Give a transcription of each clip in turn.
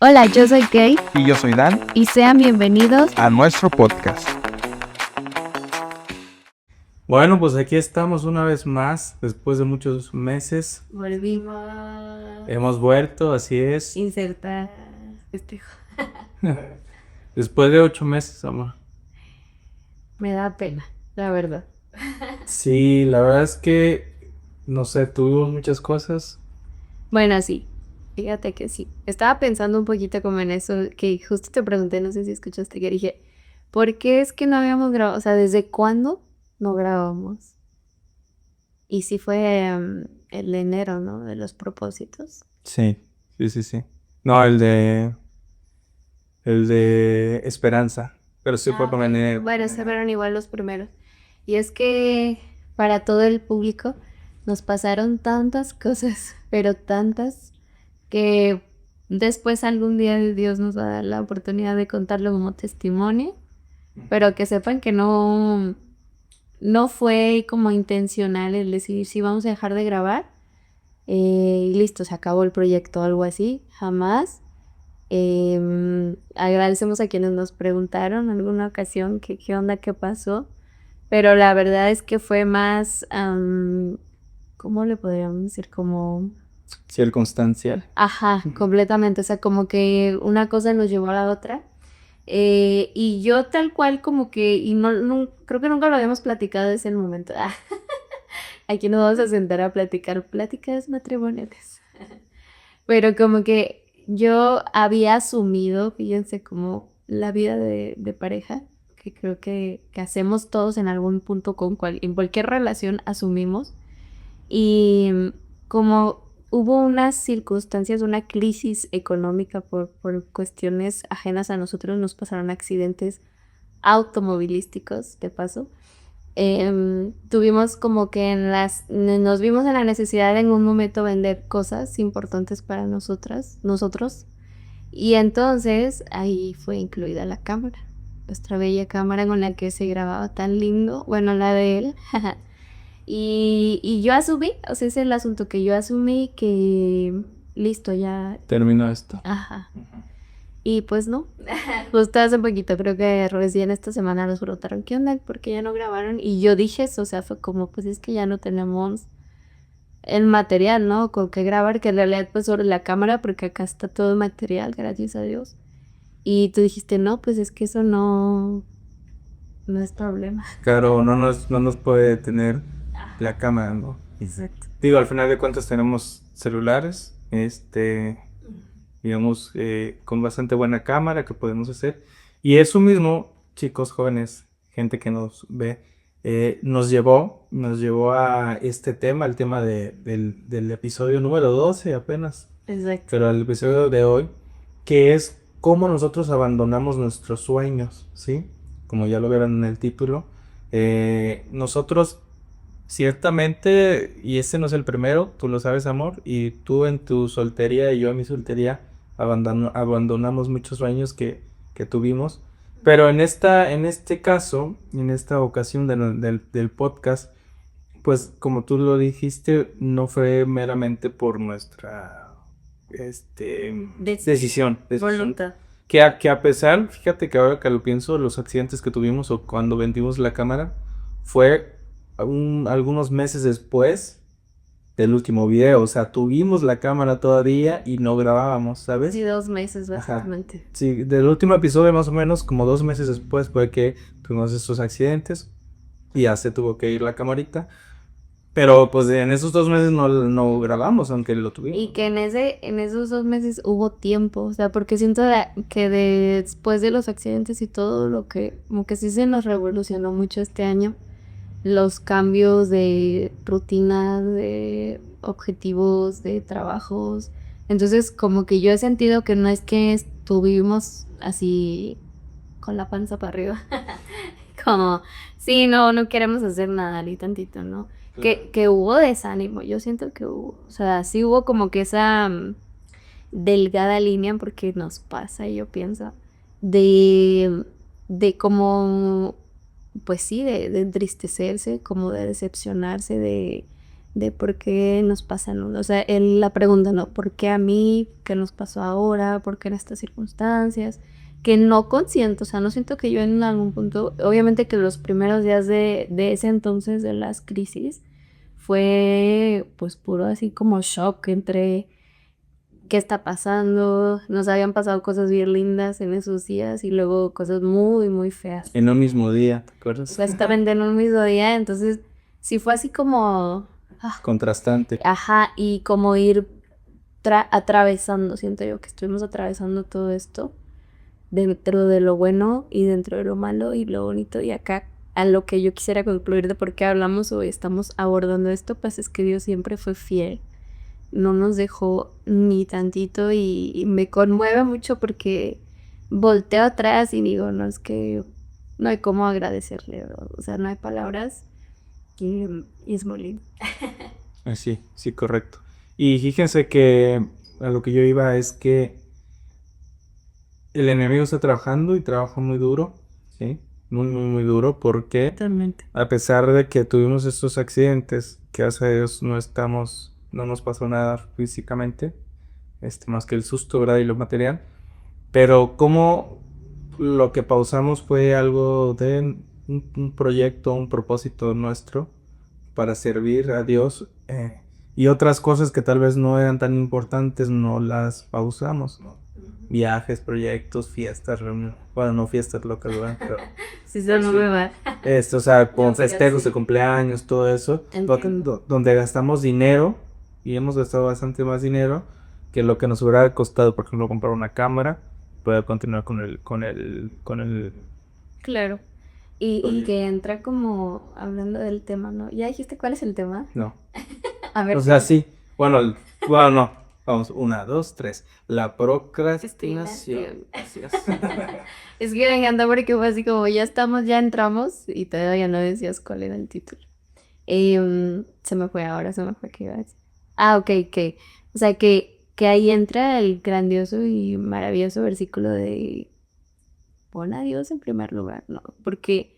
Hola, yo soy Kate Y yo soy Dan, y sean bienvenidos a nuestro podcast. Bueno, pues aquí estamos una vez más, después de muchos meses. Volvimos. Hemos vuelto, así es. Insertar festejo. Después de 8 meses, amor. Me da pena, la verdad. Sí, la verdad es que, no sé, tuvimos muchas cosas. Bueno, sí, fíjate que sí. Estaba pensando un poquito como en eso, que justo te pregunté, no sé si escuchaste, que dije, ¿por qué es que no habíamos grabado? O sea, ¿desde cuándo no grabamos? Y sí fue el de enero, ¿no? De los propósitos. Sí. No, el de Esperanza. Pero sí fue con enero. Bueno, se fueron igual los primeros. Y es que para todo el público nos pasaron tantas cosas, pero tantas, que después algún día Dios nos va a dar la oportunidad de contarlo como testimonio, pero que sepan que no fue como intencional el decidir si vamos a dejar de grabar y listo, se acabó el proyecto o algo así, jamás. Agradecemos a quienes nos preguntaron en alguna ocasión qué onda, qué pasó, pero la verdad es que fue más, ¿cómo le podríamos decir? Como, Circunstancial. ajá, completamente, o sea, como que una cosa nos llevó a la otra. Y yo tal cual como que, y no, creo que nunca lo habíamos platicado desde el momento. Aquí nos vamos a sentar a platicar pláticas matrimoniales. Pero como que yo había asumido, fíjense, como la vida de pareja, que creo que hacemos todos en algún punto en cualquier relación asumimos. Y como hubo unas circunstancias, una crisis económica por cuestiones ajenas a nosotros, nos pasaron accidentes automovilísticos, de paso. Tuvimos como que nos vimos en la necesidad de en un momento vender cosas importantes para nosotros. Y entonces ahí fue incluida la cámara, nuestra bella cámara con la que se grababa tan lindo, bueno, la de él. Y yo asumí, o sea, ese es el asunto que yo asumí que listo, ya, Terminó esto. ajá. Y pues no, justo hace poquito, creo que recién esta semana nos preguntaron qué onda, porque ya no grabaron. Y yo dije eso, o sea, fue como, pues es que ya no tenemos el material, ¿no? Con qué grabar, que en realidad pues sobre la cámara, porque acá está todo el material, gracias a Dios. Y tú dijiste, no, pues es que eso no es problema. Claro, no nos puede detener la cámara, ¿no? Exacto. Digo, al final de cuentas tenemos celulares, digamos, con bastante buena cámara que podemos hacer. Y eso mismo, chicos jóvenes, gente que nos ve, nos llevó a este tema, el tema del episodio número 12 apenas, Exacto. pero el episodio de hoy, que es cómo nosotros abandonamos nuestros sueños, ¿sí? Como ya lo vieron en el título, nosotros ciertamente, y este no es el primero, tú lo sabes, amor, y tú en tu soltería y yo en mi soltería abandonamos muchos sueños que tuvimos, pero en este caso, en esta ocasión del podcast, pues como tú lo dijiste, no fue meramente por nuestra decisión. Voluntad. Que a pesar, fíjate que ahora que lo pienso, los accidentes que tuvimos o cuando vendimos la cámara fue algunos meses después del último video. O sea, tuvimos la cámara todavía y no grabábamos, ¿sabes? Sí, 2 meses Ajá. básicamente. Sí, del último episodio más o menos como 2 meses después fue que tuvimos estos accidentes y ya se tuvo que ir la camarita. Pero pues en esos 2 meses no grabamos, aunque lo tuvimos. Y que en esos 2 meses hubo tiempo, o sea, porque siento que después de los accidentes y todo lo que, como que sí se nos revolucionó mucho este año, los cambios de rutina, de objetivos, de trabajos. Entonces, como que yo he sentido que no es que estuvimos así con la panza para arriba, como, sí, no queremos hacer nada, ni tantito, ¿no? Que hubo desánimo, yo siento que hubo, o sea, sí hubo como que esa delgada línea, porque nos pasa, yo pienso, de como, pues sí, de entristecerse, como de decepcionarse, de por qué nos pasan, o sea, la pregunta, ¿no? ¿Por qué a mí? ¿Qué nos pasó ahora? ¿Por qué en estas circunstancias? Que no consiento, o sea, no siento que yo en algún punto, obviamente que los primeros días de ese entonces de las crisis fue pues puro así como shock entre qué está pasando, nos habían pasado cosas bien lindas en esos días y luego cosas muy, muy feas. En un mismo día, ¿te acuerdas? Supuestamente en un mismo día, entonces sí fue así como, Contrastante. ajá, y como ir atravesando, siento yo que estuvimos atravesando todo esto dentro de lo bueno y dentro de lo malo y lo bonito. Y acá a lo que yo quisiera concluir de por qué hablamos o estamos abordando esto, pues es que Dios siempre fue fiel, no nos dejó ni tantito y me conmueve mucho porque volteo atrás y digo, no, es que no hay cómo agradecerle, ¿verdad? O sea, no hay palabras y es muy lindo. Sí, sí, correcto. Y fíjense que a lo que yo iba es que el enemigo está trabajando y trabaja muy duro, ¿sí? Muy, muy, muy duro porque Totalmente. a pesar de que tuvimos estos accidentes, que gracias a Dios no nos pasó nada físicamente, más que el susto, ¿verdad? Y lo material, pero como lo que pausamos fue algo de un proyecto, un propósito nuestro para servir a Dios, y otras cosas que tal vez no eran tan importantes no las pausamos, ¿no? Viajes, proyectos, fiestas, reuniones, bueno, no fiestas locas, ¿verdad? Pero Sí, eso no me va. o sea, con No, pero festejos sí. de cumpleaños, todo eso, Entiendo. donde gastamos dinero y hemos gastado bastante más dinero que lo que nos hubiera costado, por ejemplo, comprar una cámara, poder continuar con el Claro. Y que entra como hablando del tema, ¿no? ¿Ya dijiste cuál es el tema? no. A ver. O sea, sí. Bueno, bueno, no. Vamos, 1, 2, 3. La procrastinación. Procrastinación. Así es. Es que me encanta porque fue así como ya estamos, ya entramos y todavía no decías cuál era el título. Se me fue ahora, se me fue qué iba a decir. Ah, ok, que, o sea, que ahí entra el grandioso y maravilloso versículo de pon a Dios en primer lugar, ¿no? Porque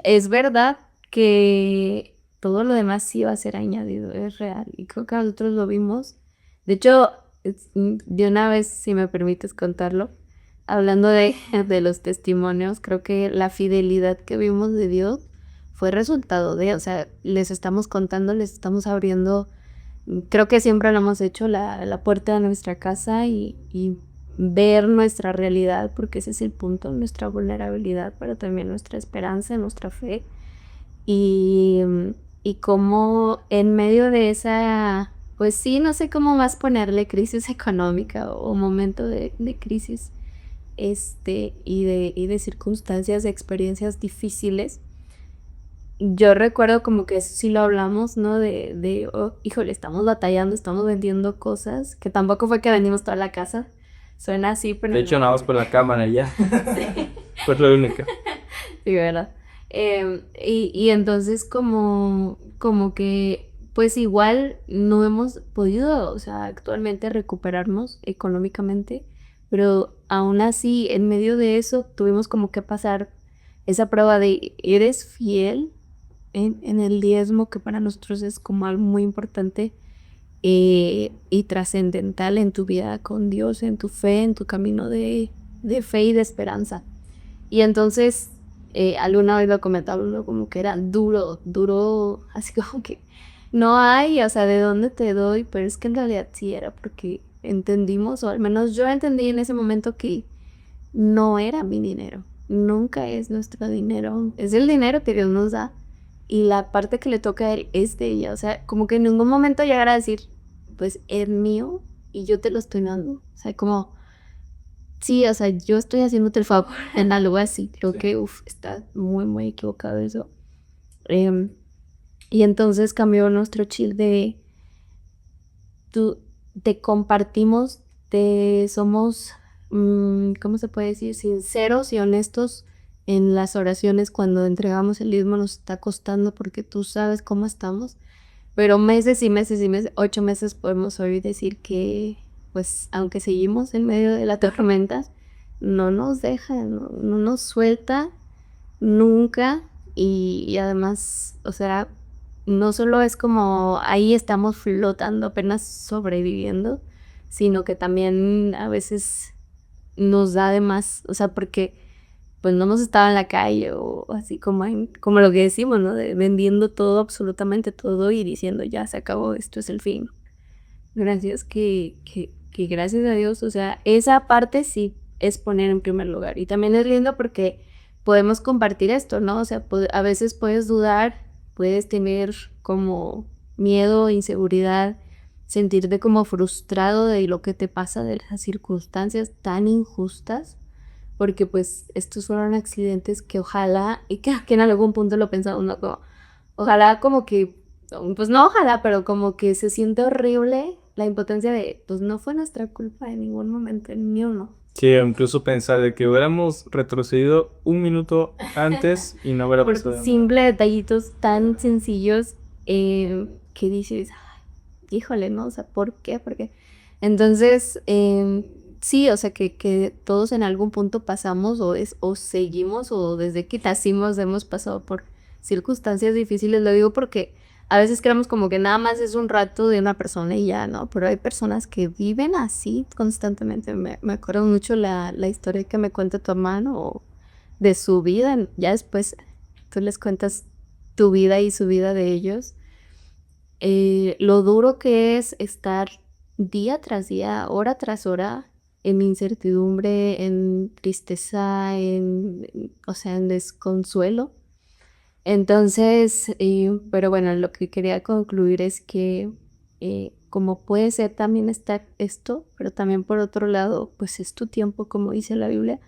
es verdad que todo lo demás sí va a ser añadido, es real. Y creo que nosotros lo vimos. De hecho, de una vez, si me permites contarlo, hablando de los testimonios, creo que la fidelidad que vimos de Dios fue resultado de, o sea, les estamos contando, les estamos abriendo, creo que siempre lo hemos hecho, la puerta de nuestra casa y ver nuestra realidad, porque ese es el punto, nuestra vulnerabilidad, pero también nuestra esperanza, nuestra fe. Y, y cómo en medio de esa, pues sí, no sé cómo más ponerle crisis económica o momento de crisis, y de circunstancias, de experiencias difíciles. Yo recuerdo como que eso sí lo hablamos, ¿no? Oh, híjole, estamos batallando, estamos vendiendo cosas, que tampoco fue que vendimos toda la casa. Suena así, pero De hecho, no. nada más por la cámara y ya. Sí. Fue lo único. Sí, ¿verdad? Y entonces como que pues igual no hemos podido, o sea, actualmente recuperarnos económicamente, pero aún así en medio de eso tuvimos como que pasar esa prueba de ¿eres fiel en el diezmo? Que para nosotros es como algo muy importante, y trascendental en tu vida con Dios, en tu fe, en tu camino de fe y de esperanza. Y entonces, alguna vez lo comentaba, ¿no? Como que era duro, duro, así como que no hay, o sea, ¿de dónde te doy? Pero es que en realidad sí era porque entendimos, o al menos yo entendí en ese momento que no era mi dinero, nunca es nuestro dinero, es el dinero que Dios nos da y la parte que le toca a Él es de ella, o sea, como que en ningún momento llegar a decir, pues es mío y yo te lo estoy dando, o sea, como sí, o sea, yo estoy haciéndote el favor en algo así. Creo que, está muy, muy equivocado eso. Em, y entonces cambió nuestro chip de, tú, te compartimos, te somos, ¿cómo se puede decir? Sinceros y honestos en las oraciones cuando entregamos el diezmo nos está costando porque tú sabes cómo estamos. Pero meses y meses y meses, 8 meses podemos hoy decir que, pues, aunque seguimos en medio de la tormenta, no nos deja, no nos suelta nunca y además, o sea, no solo es como ahí estamos flotando, apenas sobreviviendo, sino que también a veces nos da de más, o sea, porque pues no hemos estado en la calle o así como lo que decimos, ¿no? Vendiendo todo, absolutamente todo y diciendo ya se acabó, esto es el fin. Gracias que gracias a Dios, o sea, esa parte sí es poner en primer lugar. Y también es lindo porque podemos compartir esto, ¿no? O sea, a veces puedes dudar, puedes tener como miedo, inseguridad, sentirte como frustrado de lo que te pasa, de las circunstancias tan injustas, porque pues estos fueron accidentes que ojalá, y que en algún punto lo pensamos, ¿no? Como, ojalá como que, pues no ojalá, pero como que se siente horrible la impotencia de, pues no fue nuestra culpa en ningún momento, ni uno. Sí, incluso pensar de que hubiéramos retrocedido un minuto antes y no hubiera Por pasado nada. simple detallitos tan sencillos que dices, "Ay, híjole, ¿no? O sea, ¿por qué? ¿Por qué?". Entonces, sí, o sea, que todos en algún punto pasamos o seguimos o desde que nacimos hemos pasado por circunstancias difíciles. Lo digo porque a veces creemos como que nada más es un rato de una persona y ya, ¿no? Pero hay personas que viven así constantemente. Me acuerdo mucho la historia que me cuenta tu hermano o de su vida. Ya después tú les cuentas tu vida y su vida de ellos. Lo duro que es estar día tras día, hora tras hora, en incertidumbre, en tristeza, o sea, en desconsuelo. Entonces, pero bueno, lo que quería concluir es que como puede ser también está esto, pero también por otro lado, pues es tu tiempo, como dice la Biblia,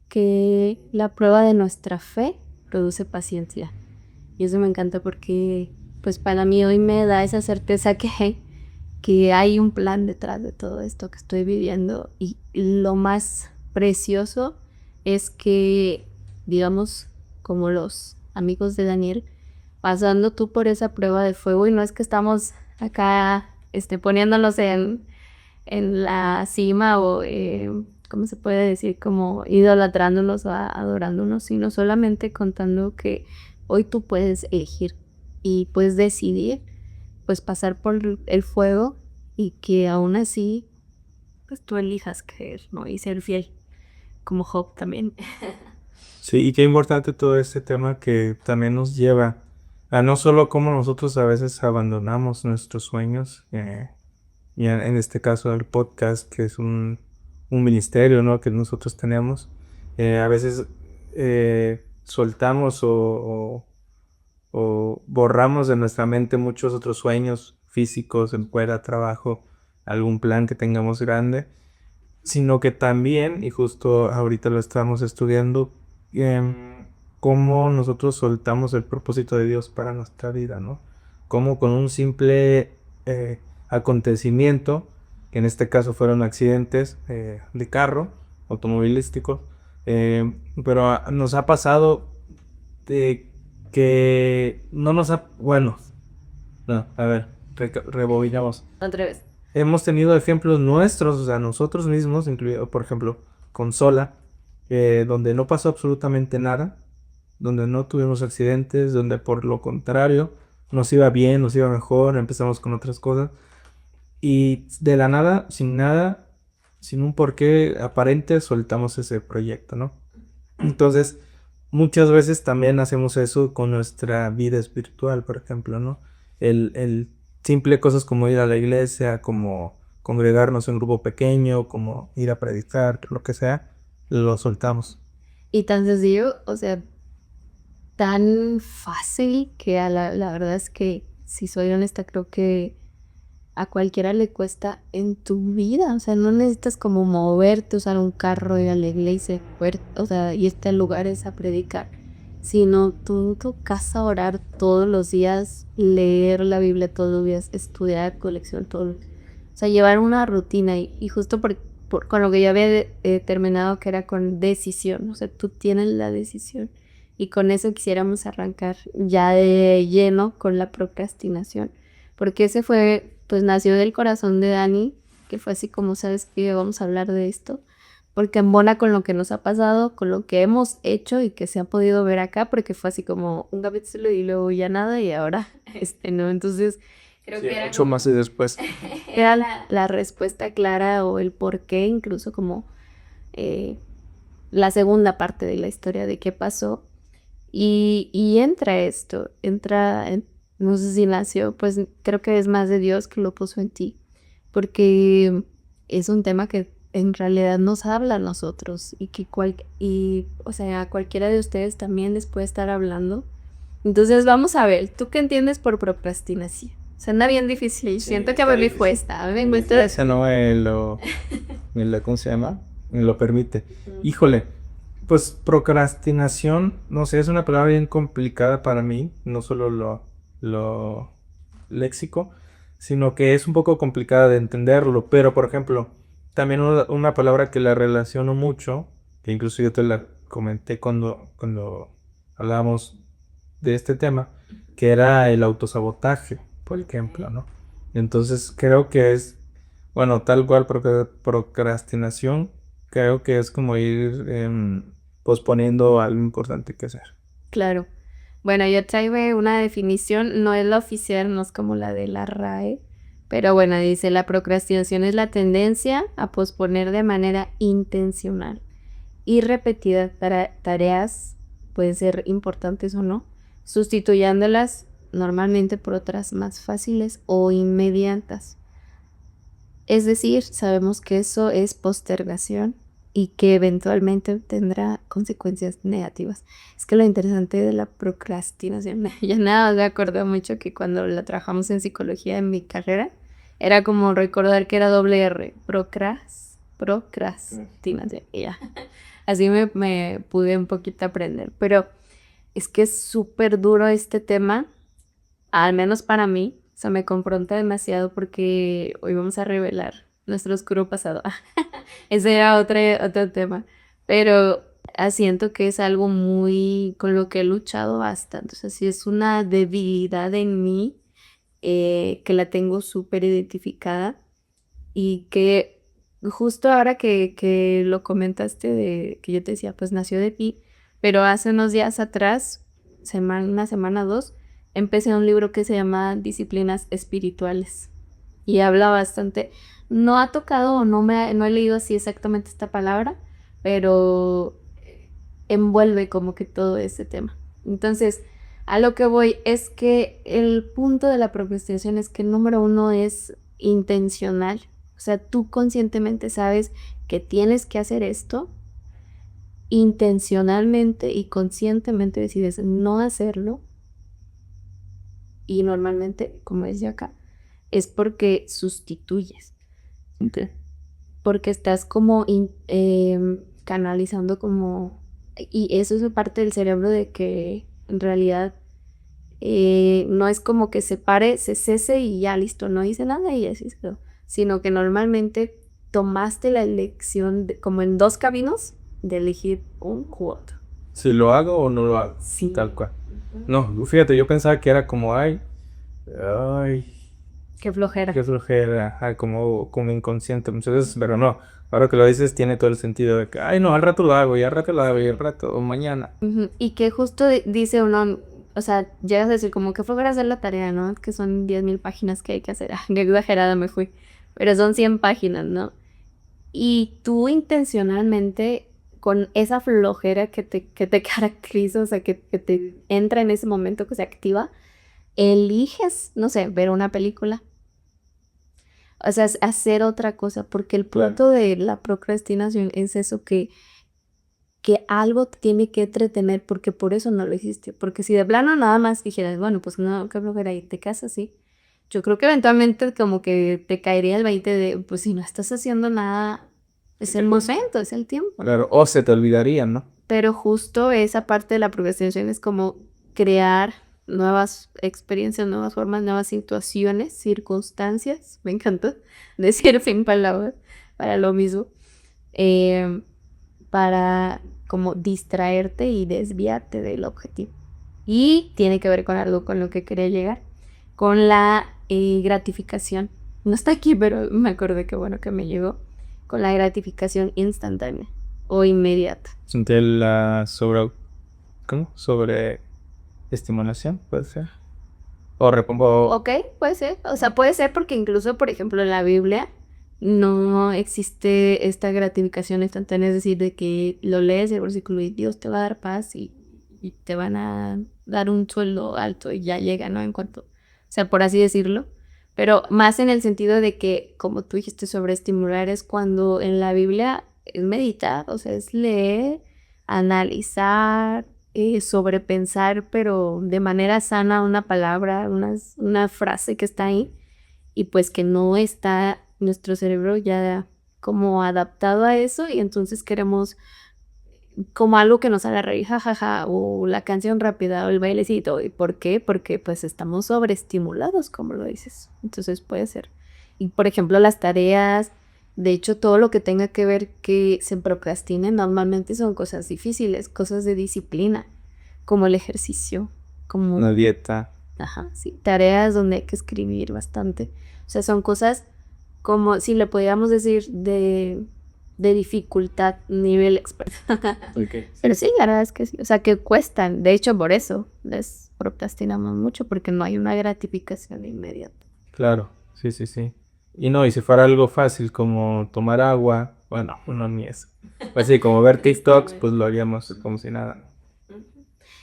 que la prueba de nuestra fe produce paciencia. Y eso me encanta porque, pues para mí hoy me da esa certeza que hay un plan detrás de todo esto que estoy viviendo. Y lo más precioso es que, digamos, como los amigos de Daniel, pasando tú por esa prueba de fuego, y no es que estamos acá poniéndonos en la cima o, ¿cómo se puede decir? Como idolatrándonos o adorándonos, sino solamente contando que hoy tú puedes elegir y puedes decidir, pues pasar por el fuego y que aún así, pues tú elijas creer, ¿no? Y ser fiel, como Job también. Sí, y qué importante todo este tema que también nos lleva a no solo cómo nosotros a veces abandonamos nuestros sueños, y en este caso el podcast, que es un ministerio, ¿no? Que nosotros tenemos, a veces soltamos o borramos de nuestra mente muchos otros sueños físicos, en fuera, trabajo, algún plan que tengamos grande, sino que también, y justo ahorita lo estamos estudiando, cómo nosotros soltamos el propósito de Dios para nuestra vida, ¿no? Cómo con un simple acontecimiento, que en este caso fueron accidentes de carro, automovilísticos, pero nos ha pasado de que no nos ha, bueno, no, a ver, rebobinamos. Otra vez. Hemos tenido ejemplos nuestros, o sea, nosotros mismos, incluido, por ejemplo, con Sola, donde no pasó absolutamente nada, donde no tuvimos accidentes, donde por lo contrario nos iba bien, nos iba mejor, empezamos con otras cosas, y de la nada, sin nada, sin un porqué aparente, soltamos ese proyecto, ¿no? Entonces, muchas veces también hacemos eso con nuestra vida espiritual, por ejemplo, ¿no? El simple cosas como ir a la iglesia, como congregarnos en grupo pequeño, como ir a predicar, lo que sea, lo soltamos. Y tan sencillo, o sea, tan fácil que la verdad es que, si soy honesta, creo que a cualquiera le cuesta en tu vida. O sea, no necesitas como moverte, usar un carro, ir a la iglesia, o sea, irte a lugares a predicar, sino tú en tu casa orar todos los días, leer la Biblia todos los días, estudiar colección todo. O sea, llevar una rutina y justo con lo que yo había terminado, que era con decisión. O sea, tú tienes la decisión. Y con eso quisiéramos arrancar ya de lleno con la procrastinación. Porque ese fue, pues nació del corazón de Dani, que fue así como, ¿sabes qué? Vamos a hablar de esto. porque embona con lo que nos ha pasado, con lo que hemos hecho y que se ha podido ver acá, porque fue así como un capítulo y luego ya nada y ahora ¿no? Entonces creo que era Mucho como, más y después. era la respuesta clara o el por qué, incluso como la segunda parte de la historia de qué pasó. Y entra esto, no sé si nació, pues creo que es más de Dios que lo puso en ti, porque es un tema que en realidad nos habla a nosotros y que o sea, a cualquiera de ustedes también les puede estar hablando. Entonces vamos a ver, ¿tú qué entiendes por procrastinación? Se anda bien difícil, Sí, siento que a está mí me difícil. cuesta, a mí me cuesta. Ese no ¿cómo se llama? Me lo permite. Híjole, pues procrastinación, no sé, es una palabra bien complicada para mí, no solo lo léxico, sino que es un poco complicada de entenderlo, pero por ejemplo, también una palabra que la relaciono mucho, que incluso yo te la comenté cuando hablábamos de este tema, que era el autosabotaje, por ejemplo, ¿no? Entonces creo que es, bueno, tal cual procrastinación, creo que es como ir posponiendo algo importante que hacer. Claro. Bueno, yo traigo una definición, no es la oficial, no es como la de la RAE, pero bueno, dice, la procrastinación es la tendencia a posponer de manera intencional y repetida tareas, pueden ser importantes o no, sustituyéndolas normalmente por otras más fáciles o inmediatas. Es decir, sabemos que eso es postergación y que eventualmente tendrá consecuencias negativas. Es que lo interesante de la procrastinación, ya nada, me acuerdo mucho que cuando la trabajamos en psicología en mi carrera, era como recordar que era doble R, procrastinación, y ya. Así me pude un poquito aprender, pero es que es súper duro este tema, al menos para mí, o sea, me confronta demasiado porque hoy vamos a revelar nuestro oscuro pasado. Ese era otro tema, pero siento que es algo muy con lo que he luchado bastante. O sea, sí es una debilidad en mí que la tengo súper identificada y que justo ahora que lo comentaste de que yo te decía, pues nació de ti, pero hace unos días atrás, una semana, dos, empecé un libro que se llama Disciplinas Espirituales y habla bastante, no ha tocado o no he leído así exactamente esta palabra, pero envuelve como que todo ese tema. Entonces, a lo que voy es que el punto de la procrastinación es que el número uno es intencional. O sea, tú conscientemente sabes que tienes que hacer esto, intencionalmente y conscientemente decides no hacerlo. Y normalmente, como decía acá, es porque sustituyes. Okay. Porque estás como canalizando como... Y eso es parte del cerebro de que en realidad no es como que se pare, se cese y ya listo, no hice nada y así se quedó. Sino que normalmente tomaste la elección como en dos caminos de elegir un u otro. Si lo hago o no lo hago, Sí. tal cual. No, fíjate, yo pensaba que era como, ay, Qué flojera. qué flojera, ajá, como inconsciente muchas veces, pero no. Ahora que lo dices, tiene todo el sentido de que, ay, no, al rato lo hago, y al rato lo hago, y al rato, o mañana. Ujú. Y que justo dice uno, o sea, llegas a decir como que flojera hacer la tarea, ¿no? Que son 10,000 páginas que hay que hacer. Ah, qué exagerada me fui. Pero son 100 páginas, ¿no? Y tú intencionalmente, con esa flojera que te caracteriza, o sea, que te entra en ese momento que se activa, eliges, no sé, ver una película. O sea, hacer otra cosa, porque el Claro. punto de la procrastinación es eso que algo te tiene que entretener porque por eso no lo hiciste. Porque si de plano nada más dijeras, bueno, pues no, qué flojera y te quedas así, yo creo que eventualmente como que te caería el 20 de, pues si no estás haciendo nada, es el momento, es el tiempo. Claro, o se te olvidarían, ¿no? Pero justo esa parte de la procrastinación es como crear nuevas experiencias, nuevas formas, nuevas situaciones, circunstancias, me encanta decir fin palabras para lo mismo, eh, para como distraerte y desviarte del objetivo. Y tiene que ver con algo con lo que quería llegar, con la gratificación. No está aquí, pero me acordé que bueno que me llegó, con la gratificación instantánea. o inmediata. De la sobre estimulación, puede ser. O repongo. Ok, puede ser. O sea, puede ser porque incluso, por ejemplo, en la Biblia no existe esta gratificación instantánea, es decir, de que lo lees el versículo y Dios te va a dar paz y te van a dar un sueldo alto y ya llega, ¿no? En cuanto, o sea, por así decirlo. Pero más en el sentido de que, como tú dijiste sobre estimular, es cuando en la Biblia es meditar, o sea, es leer, analizar, sobrepensar, pero de manera sana una palabra, una frase que está ahí y pues que no está nuestro cerebro ya como adaptado a eso y entonces queremos como algo que nos haga reír, jajaja, o la canción rápida o el bailecito. ¿Y por qué? Porque pues estamos sobreestimulados, como lo dices. Entonces puede ser. Y por ejemplo, las tareas, de hecho, todo lo que tenga que ver que se procrastine normalmente son cosas difíciles, cosas de disciplina, como el ejercicio, como Una dieta. ajá, sí, tareas donde hay que escribir bastante. O sea, son cosas como si le podíamos decir de dificultad, nivel experto. Okay. Pero sí, la verdad es que sí. O sea, que cuestan. De hecho, por eso les procrastinamos mucho, porque no hay una gratificación inmediata. Claro, sí, sí, sí. Y no, y si fuera algo fácil como tomar agua, bueno, no ni eso. Pues sí, como ver TikToks, pues lo haríamos como si nada.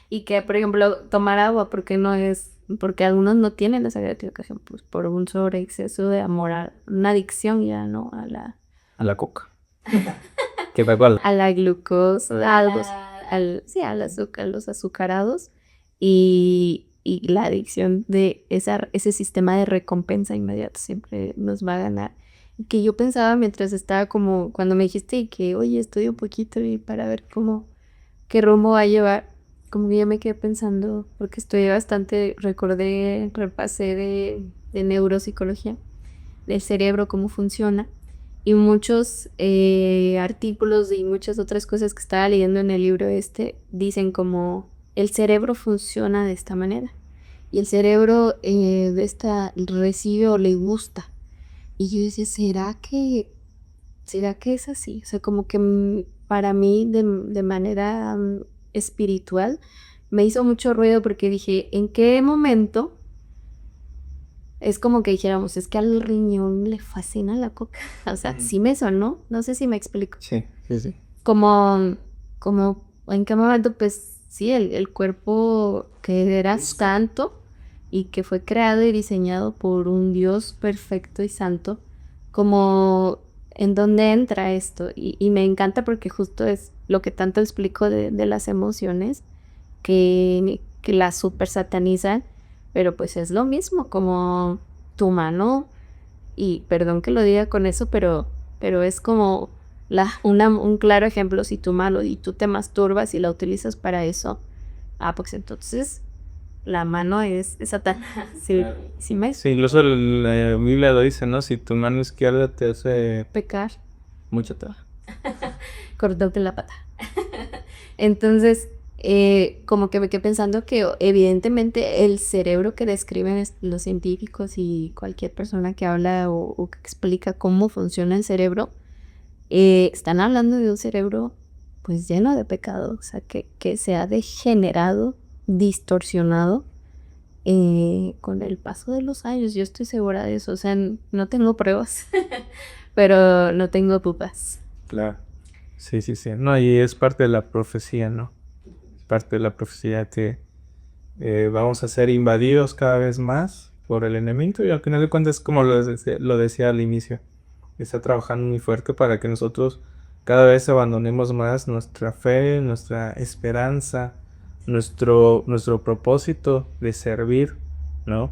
Y que, por ejemplo, tomar agua, porque no es, porque algunos no tienen esa gratificación, pues por un sobreexceso de amor, una adicción ya, ¿no? A la coca. Que va igual. A la glucosa, sí, al azúcar, los azucarados y la adicción de ese sistema de recompensa inmediata siempre nos va a ganar. Y que yo pensaba mientras estaba como, cuando me dijiste y que, oye, estudio un poquito y para ver qué rumbo va a llevar, como que ya me quedé pensando, porque estudié bastante, repasé de neuropsicología, del cerebro, cómo funciona. Y muchos artículos y muchas otras cosas que estaba leyendo en el libro dicen como el cerebro funciona de esta manera. Y el cerebro recibe o le gusta. Y yo decía, ¿será que es así? O sea, como que para mí de manera espiritual me hizo mucho ruido porque dije, ¿en qué momento? Es como que dijéramos, es que al riñón le fascina la coca. O sea, sí me sonó, no sé si me explico. Sí, sí, sí. Como en qué momento, pues sí, el cuerpo que era santo y que fue creado y diseñado por un Dios perfecto y santo, como en dónde entra esto. Y me encanta porque justo es lo que tanto explico de las emociones, que las super satanizan, pero pues es lo mismo, como tu mano, y perdón que lo diga con eso, pero es como un claro ejemplo, si tu mano y tú te masturbas y la utilizas para eso, pues entonces la mano es Satanás. Sí, Claro. sí me Sí, incluso la Biblia lo dice, ¿no? Si tu mano izquierda te hace pecar, mucho trabajo. cortarte la pata. Entonces, como que me quedé pensando que evidentemente el cerebro que describen los científicos y cualquier persona que habla o que explica cómo funciona el cerebro, están hablando de un cerebro pues lleno de pecado, o sea, que se ha degenerado, distorsionado con el paso de los años. Yo estoy segura de eso, o sea, no tengo pruebas, pero no tengo dudas. Claro. Sí, sí, sí. No, y es parte de la profecía, ¿no? Es parte de la profecía que vamos a ser invadidos cada vez más por el enemigo y al final de cuentas, como lo decía al inicio, está trabajando muy fuerte para que nosotros cada vez abandonemos más nuestra fe, nuestra esperanza, nuestro propósito de servir, ¿no?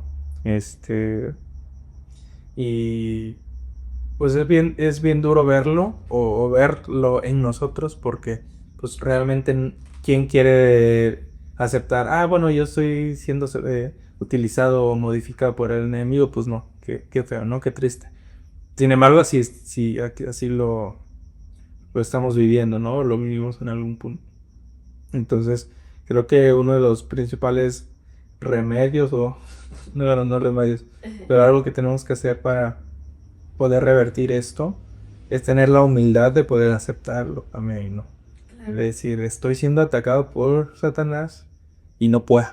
Y pues es bien duro verlo o verlo en nosotros porque pues realmente quién quiere aceptar, bueno, yo estoy siendo utilizado o modificado por el enemigo, pues no, qué feo, ¿no? Qué triste. Sin embargo, así lo estamos viviendo, ¿no? Lo vivimos en algún punto. Entonces, creo que uno de los principales remedios, o no remedios, pero algo que tenemos que hacer para poder revertir esto es tener la humildad de poder aceptarlo también, ¿no? Es decir, estoy siendo atacado por Satanás y no puedo,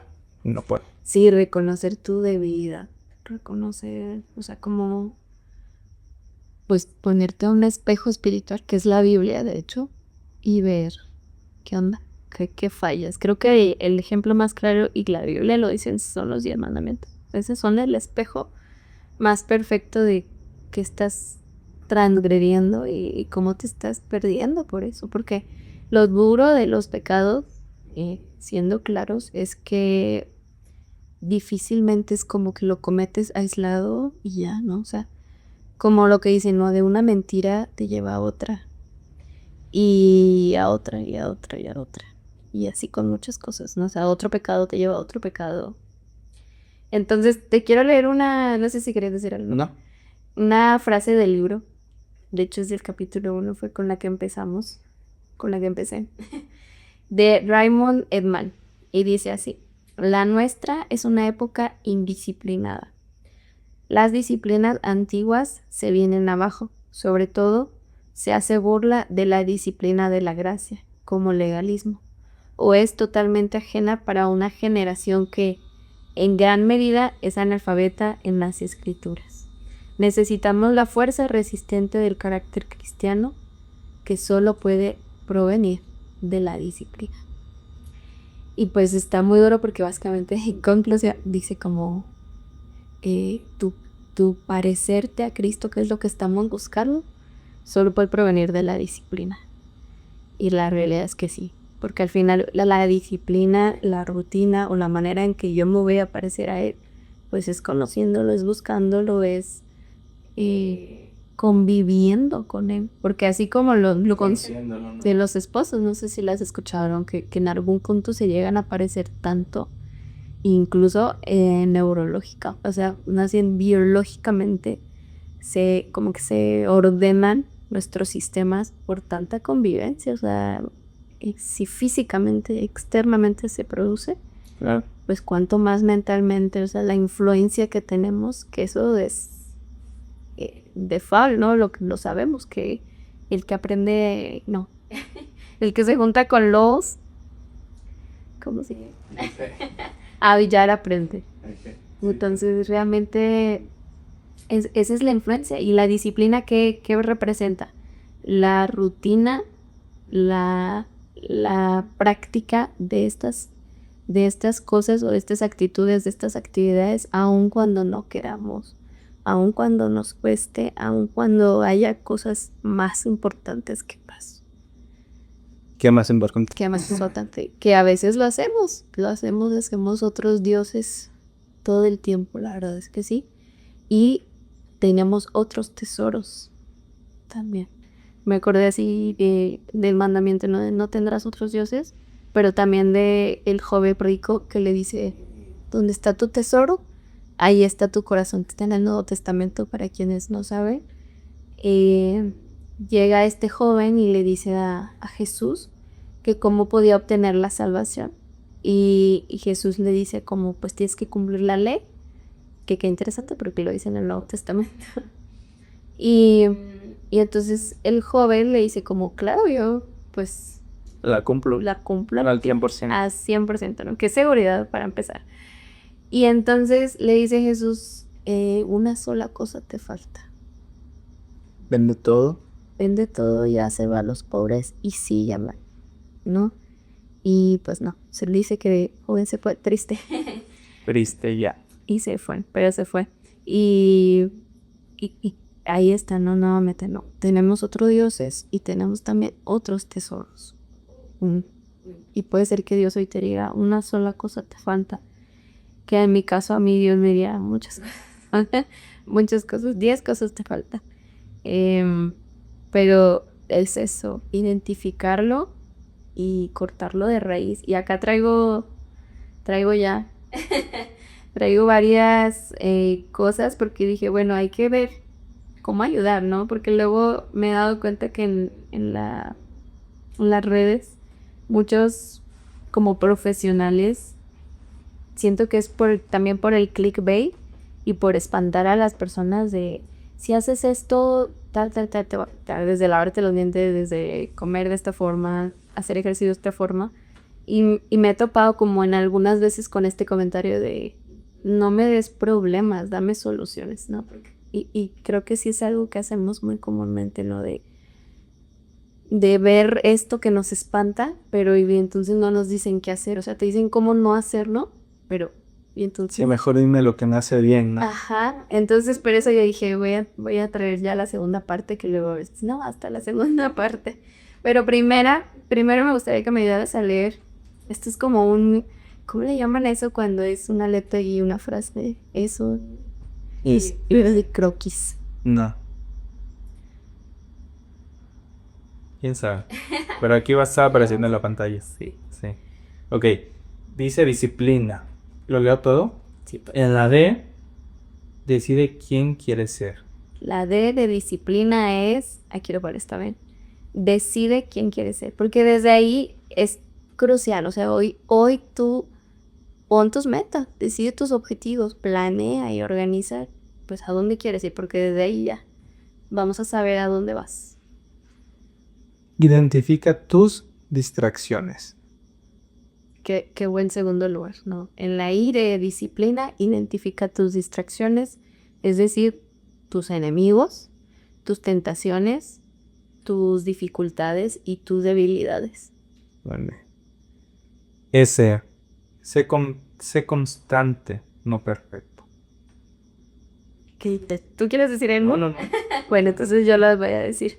no puedo. Sí, reconocer tu debilidad, reconocer, o sea, como pues ponerte a un espejo espiritual, que es la Biblia, de hecho, y ver qué onda, qué fallas. Creo que el ejemplo más claro, y la Biblia lo dicen, son los 10 mandamientos. Esos son el espejo más perfecto de que estás transgrediendo y cómo te estás perdiendo por eso. Porque lo duro de los pecados, siendo claros, es que difícilmente es como que lo cometes aislado y ya, ¿no? O sea, como lo que dicen, ¿no? De una mentira te lleva a otra. Y a otra, y a otra, y a otra. Y así con muchas cosas, ¿no? O sea, otro pecado te lleva a otro pecado. Entonces, te quiero leer no sé si querías decir algo. ¿No? Una frase del libro. De hecho, es del capítulo 1, fue con la que empezamos. Con la que empecé. De Raymond Edman. Y dice así: la nuestra es una época indisciplinada. Las disciplinas antiguas se vienen abajo. Sobre todo, se hace burla de la disciplina de la gracia, como legalismo, o es totalmente ajena para una generación que, en gran medida, es analfabeta en las escrituras. Necesitamos la fuerza resistente del carácter cristiano, que solo puede provenir de la disciplina. Y pues está muy duro porque básicamente en conclusión dice como tu parecerte a Cristo, que es lo que estamos buscando, solo puede provenir de la disciplina. Y la realidad es que sí, porque al final la disciplina, la rutina o la manera en que yo me voy a parecer a Él, pues es conociéndolo, es buscándolo, es conviviendo con Él. Porque así como Conociéndolo, ¿no? de los esposos, no sé si las escucharon, que en algún punto se llegan a parecer tanto, incluso neurológica, o sea, más bien biológicamente, como que se ordenan nuestros sistemas por tanta convivencia, o sea, si físicamente, externamente se produce, Claro. pues cuanto más mentalmente, o sea, la influencia que tenemos, que eso es default, ¿no? Lo sabemos, que el que aprende, no, el que se junta con los, ¿cómo se llama? A billar aprende. Entonces, realmente, esa es la influencia. Y la disciplina, ¿qué representa? La rutina, la práctica de estas cosas o de estas actitudes, de estas actividades, aun cuando no queramos, aun cuando nos cueste, aun cuando haya cosas más importantes que paz. ¿Qué más importante? Que más importante, que a veces hacemos otros dioses todo el tiempo, la verdad es que sí. Y tenemos otros tesoros también. Me acordé así del mandamiento, ¿no? De no tendrás otros dioses, pero también de el joven rico que le dice, ¿dónde está tu tesoro? Ahí está tu corazón. Está en el Nuevo Testamento para quienes no saben. Llega este joven y le dice a Jesús que cómo podía obtener la salvación. Y Jesús le dice como, pues tienes que cumplir la ley. Que qué interesante porque lo dice en el Nuevo Testamento. Y entonces el joven le dice como, claro, yo pues La cumplo. la cumplo Al 100%. a 100%, ¿no? Qué seguridad para empezar. Y entonces le dice Jesús, una sola cosa te falta. Vende todo. Vende todo y va a los pobres y sí llama, ¿no? Y pues no, se le dice que el joven se fue triste. Triste ya. Y se fue, pero se fue. Y ahí está, no, nuevamente no. Tenemos otros dioses y tenemos también otros tesoros. Y puede ser que Dios hoy te diga, una sola cosa te falta. Que en mi caso a mí Dios me diría muchas cosas. Muchas cosas, 10 cosas te falta. Pero es eso, identificarlo y cortarlo de raíz. Y acá traigo ya... Traigo varias cosas porque dije, bueno, hay que ver cómo ayudar, ¿no? Porque luego me he dado cuenta que en las redes, muchos como profesionales, siento que es también por el clickbait y por espantar a las personas de, si haces esto, desde lavarte los dientes, desde comer de esta forma, hacer ejercicio de esta forma. Y me he topado como en algunas veces con este comentario de no me des problemas, dame soluciones, ¿no? Y creo que sí es algo que hacemos muy comúnmente, ¿no? De ver esto que nos espanta, pero y entonces no nos dicen qué hacer. O sea, te dicen cómo no hacerlo, pero y entonces... Sí, mejor dime lo que me hace bien, ¿no? Ajá, entonces por eso yo dije, voy a traer ya la segunda parte, que luego, no, hasta la segunda parte. Pero primero me gustaría que me ayudaras a leer. Esto es como ¿cómo le llaman eso cuando es una letra y una frase? Eso. Es- Libro de croquis. No. ¿Quién sabe? Pero aquí va a estar apareciendo en la pantalla. Sí. Sí. Ok. Dice disciplina. ¿Lo leo todo? Sí. En la D, decide quién quiere ser. La D de disciplina es, aquí lo pones esta vez, decide quién quieres ser, porque desde ahí es crucial. O sea, hoy tú pon tus metas, decide tus objetivos, planea y organiza pues a dónde quieres ir, porque desde ahí ya vamos a saber a dónde vas. Identifica tus distracciones. Qué buen segundo lugar, ¿no? En la I de disciplina, identifica tus distracciones, es decir, tus enemigos, tus tentaciones, tus dificultades y tus debilidades. Vale. S. Sé constante, no perfecto. ¿Qué dices? ¿Tú quieres decir el No. Bueno, entonces yo las voy a decir.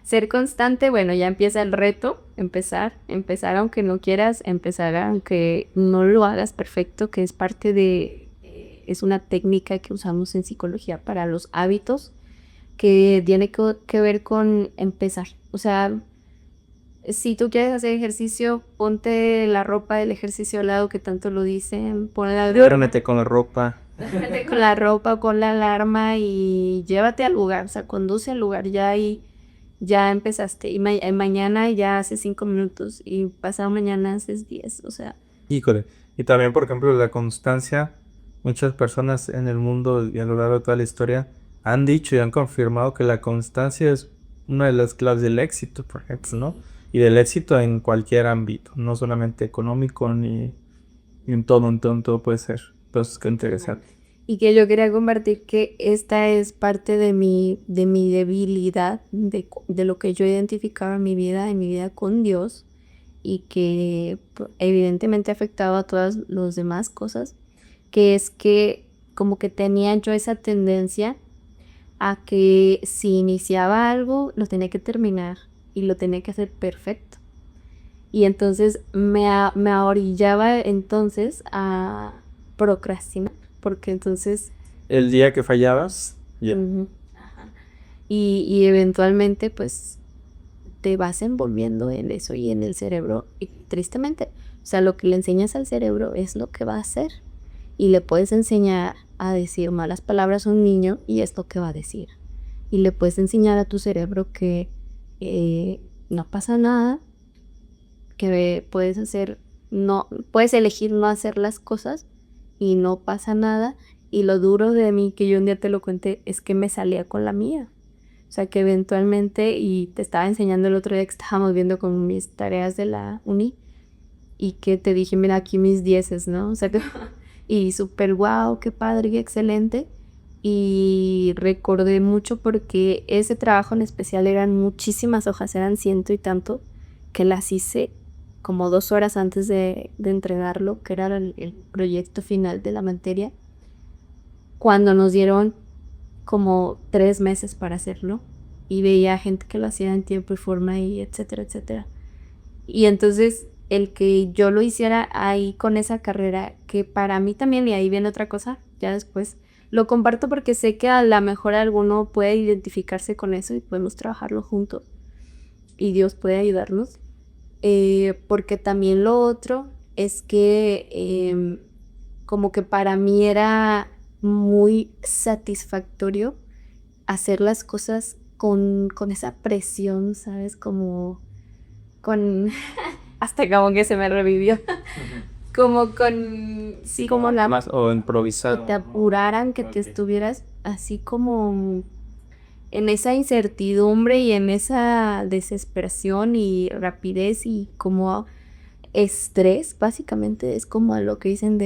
Ser constante, bueno, ya empieza el reto, empezar aunque no quieras, empezar aunque no lo hagas perfecto, que es parte es una técnica que usamos en psicología para los hábitos, que tiene que ver con empezar. O sea, si tú quieres hacer ejercicio, ponte la ropa del ejercicio al lado que tanto lo dicen, Duérmete con la ropa. Vete con la ropa, con la alarma y llévate al lugar, o sea, conduce al lugar ya y ya empezaste. Y mañana ya haces 5 minutos y pasado mañana haces 10, o sea. Híjole. Y también, por ejemplo, la constancia. Muchas personas en el mundo y a lo largo de toda la historia han dicho y han confirmado que la constancia es una de las claves del éxito, por ejemplo, ¿no? Y del éxito en cualquier ámbito, no solamente económico ni en todo puede ser. Entonces, qué interesante. Y que yo quería compartir que esta es parte de mi debilidad, de lo que yo identificaba en mi vida con Dios, y que evidentemente ha afectado a todas las demás cosas, que es que como que tenía yo esa tendencia a que si iniciaba algo, lo tenía que terminar y lo tenía que hacer perfecto. Y entonces me ahorillaba entonces a procrastinar, porque entonces... El día que fallabas, ya. Ujú. Y eventualmente pues te vas envolviendo en eso y en el cerebro, y tristemente, o sea, lo que le enseñas al cerebro es lo que va a hacer. Y le puedes enseñar a decir malas palabras a un niño y es lo que va a decir. Y le puedes enseñar a tu cerebro que no pasa nada, que puedes elegir no hacer las cosas y no pasa nada. Y lo duro de mí, que yo un día te lo conté, es que me salía con la mía. O sea, que eventualmente, y te estaba enseñando el otro día que estábamos viendo con mis tareas de la uni, y que te dije, mira, aquí mis dieces, ¿no? O sea, y súper guau, qué padre, qué excelente. Y recordé mucho porque ese trabajo en especial eran muchísimas hojas, eran 100 y tanto, que las hice como 2 horas antes de entregarlo, que era el proyecto final de la materia, cuando nos dieron como 3 meses para hacerlo. Y veía gente que lo hacía en tiempo y forma y etcétera, etcétera. Y entonces el que yo lo hiciera ahí con esa carrera, que para mí también, y ahí viene otra cosa, ya después lo comparto porque sé que a lo mejor alguno puede identificarse con eso y podemos trabajarlo juntos y Dios puede ayudarnos. Porque también lo otro es que como que para mí era muy satisfactorio hacer las cosas con esa presión, ¿sabes? Como con... hasta como que se me revivió. Como con... sí, como la... Más o improvisado. que te apuraran, que te estuvieras así como en esa incertidumbre y en esa desesperación y rapidez y como estrés, básicamente es como lo que dicen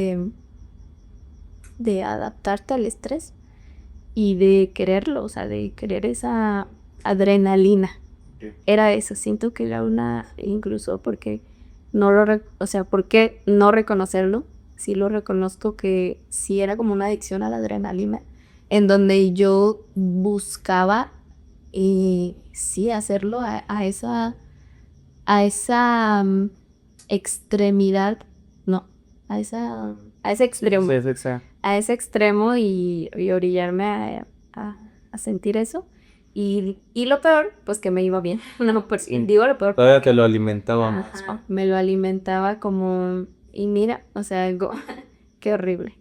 de adaptarte al estrés y de quererlo, o sea, de querer esa adrenalina. Era eso, siento que era una, incluso porque o sea, ¿por qué no reconocerlo? Sí lo reconozco que sí era como una adicción a la adrenalina, en donde yo buscaba sí hacerlo a esa extremidad, no, a ese extremo, a ese extremo y orillarme a sentir eso. Y lo peor, pues que me iba bien. No, pues Sí. digo lo peor. Todavía te lo alimentaba más. Ajá, me lo alimentaba como, y mira, o sea, algo, qué horrible.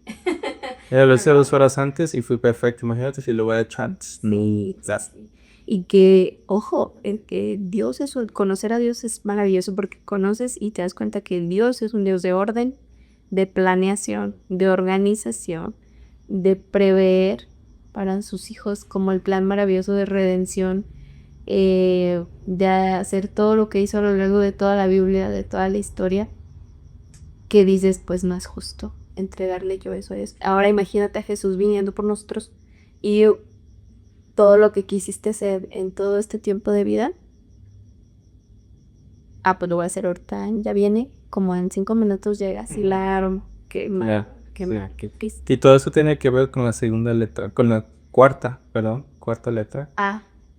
Lo hice 2 horas antes y fui perfecto. Imagínate si lo voy a echar antes. Sí, Ya. sí. Y que, ojo, el que Dios es, conocer a Dios es maravilloso porque conoces y te das cuenta que Dios es un Dios de orden, de planeación, de organización, de prever para sus hijos como el plan maravilloso de redención, de hacer todo lo que hizo a lo largo de toda la Biblia, de toda la historia, que dices, pues no es justo entregarle yo eso a Dios. Ahora imagínate a Jesús viniendo por nosotros y todo lo que quisiste hacer en todo este tiempo de vida. Pues lo voy a hacer ahorita. Ya viene, como en 5 minutos llega así la arma. Qué mal, Ya, qué sí. mal, qué triste. Y todo eso tiene que ver con la segunda letra, con la cuarta, perdón, cuarta letra,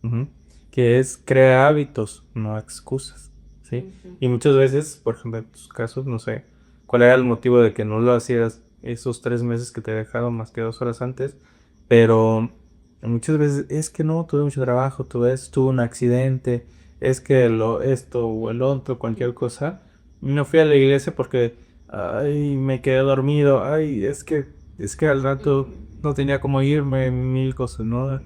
ujú, que es crea hábitos, no excusas, ¿sí? Ujú. Y muchas veces, por ejemplo, en tus casos, no sé, cuál era el motivo de que no lo hacías esos 3 meses que te dejaron más que 2 horas antes, pero muchas veces es que no, tuve mucho trabajo, tuve un accidente, es que esto o el otro, cualquier cosa, no fui a la iglesia porque ay, me quedé dormido. Ay, es que al rato no tenía cómo irme, mil cosas, ¿no?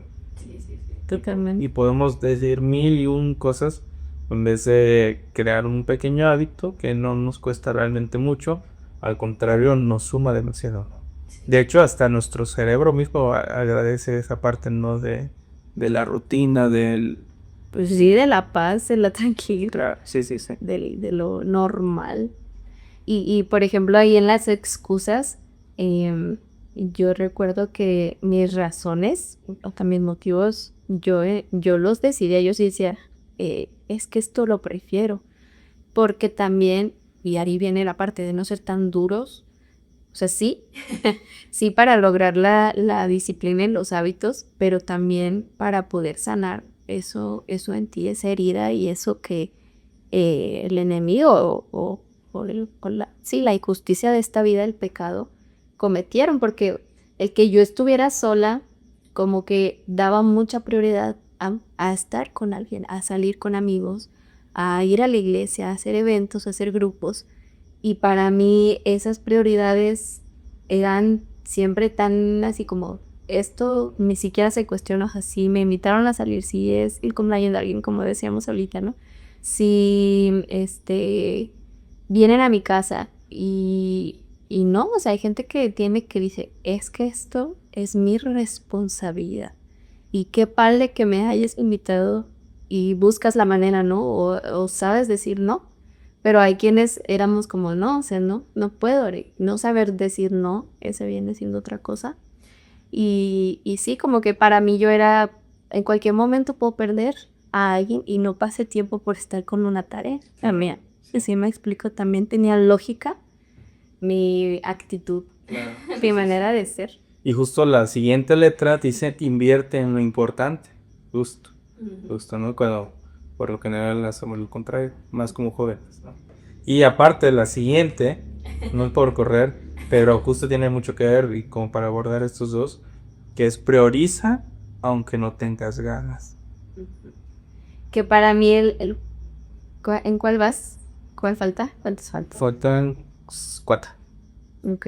Totalmente. Y podemos decir mil y un cosas en vez de crear un pequeño hábito que no nos cuesta realmente mucho, al contrario, nos suma demasiado. De hecho, hasta nuestro cerebro mismo agradece esa parte, ¿no? De la rutina, del... Pues sí, de la paz, de la tranquilidad, Sí, sí, sí. de lo normal. Por ejemplo, ahí en las excusas, yo recuerdo que mis razones, o también motivos, yo los decidía, yo sí decía, es que esto lo prefiero, porque también, y ahí viene la parte de no ser tan duros, o sea, sí, sí para lograr la disciplina en los hábitos, pero también para poder sanar eso en ti, esa herida y eso que el enemigo sí, la injusticia de esta vida, el pecado, cometieron, porque el que yo estuviera sola, como que daba mucha prioridad a estar con alguien, a salir con amigos, a ir a la iglesia, a hacer eventos, a hacer grupos. Y para mí esas prioridades eran siempre tan así como, esto ni siquiera se cuestiona, o sea, si me invitaron a salir, si es el cumpleaños de alguien, como decíamos ahorita, ¿no? Si vienen a mi casa y no, o sea, hay gente que dice, es que esto es mi responsabilidad. Y qué padre que me hayas invitado y buscas la manera, ¿no? O sabes decir no. Pero hay quienes éramos como, no, o sea, no puedo. No saber decir no, ese viene siendo otra cosa. Y sí, como que para mí yo era, en cualquier momento puedo perder a alguien y no pase tiempo por estar con una tarea. También, sí me explico, también tenía lógica mi actitud, mi manera de ser. Y justo la siguiente letra dice invierte en lo importante. Justo, justo, ¿no? Cuando por lo general hacemos lo contrario, más como jóvenes, ¿no? Y aparte la siguiente, no es por correr, pero justo tiene mucho que ver y como para abordar estos dos, que es prioriza aunque no tengas ganas. Que para mí ¿en cuál vas? ¿Cuál falta? ¿Cuántos faltan? Faltan 4. Ok.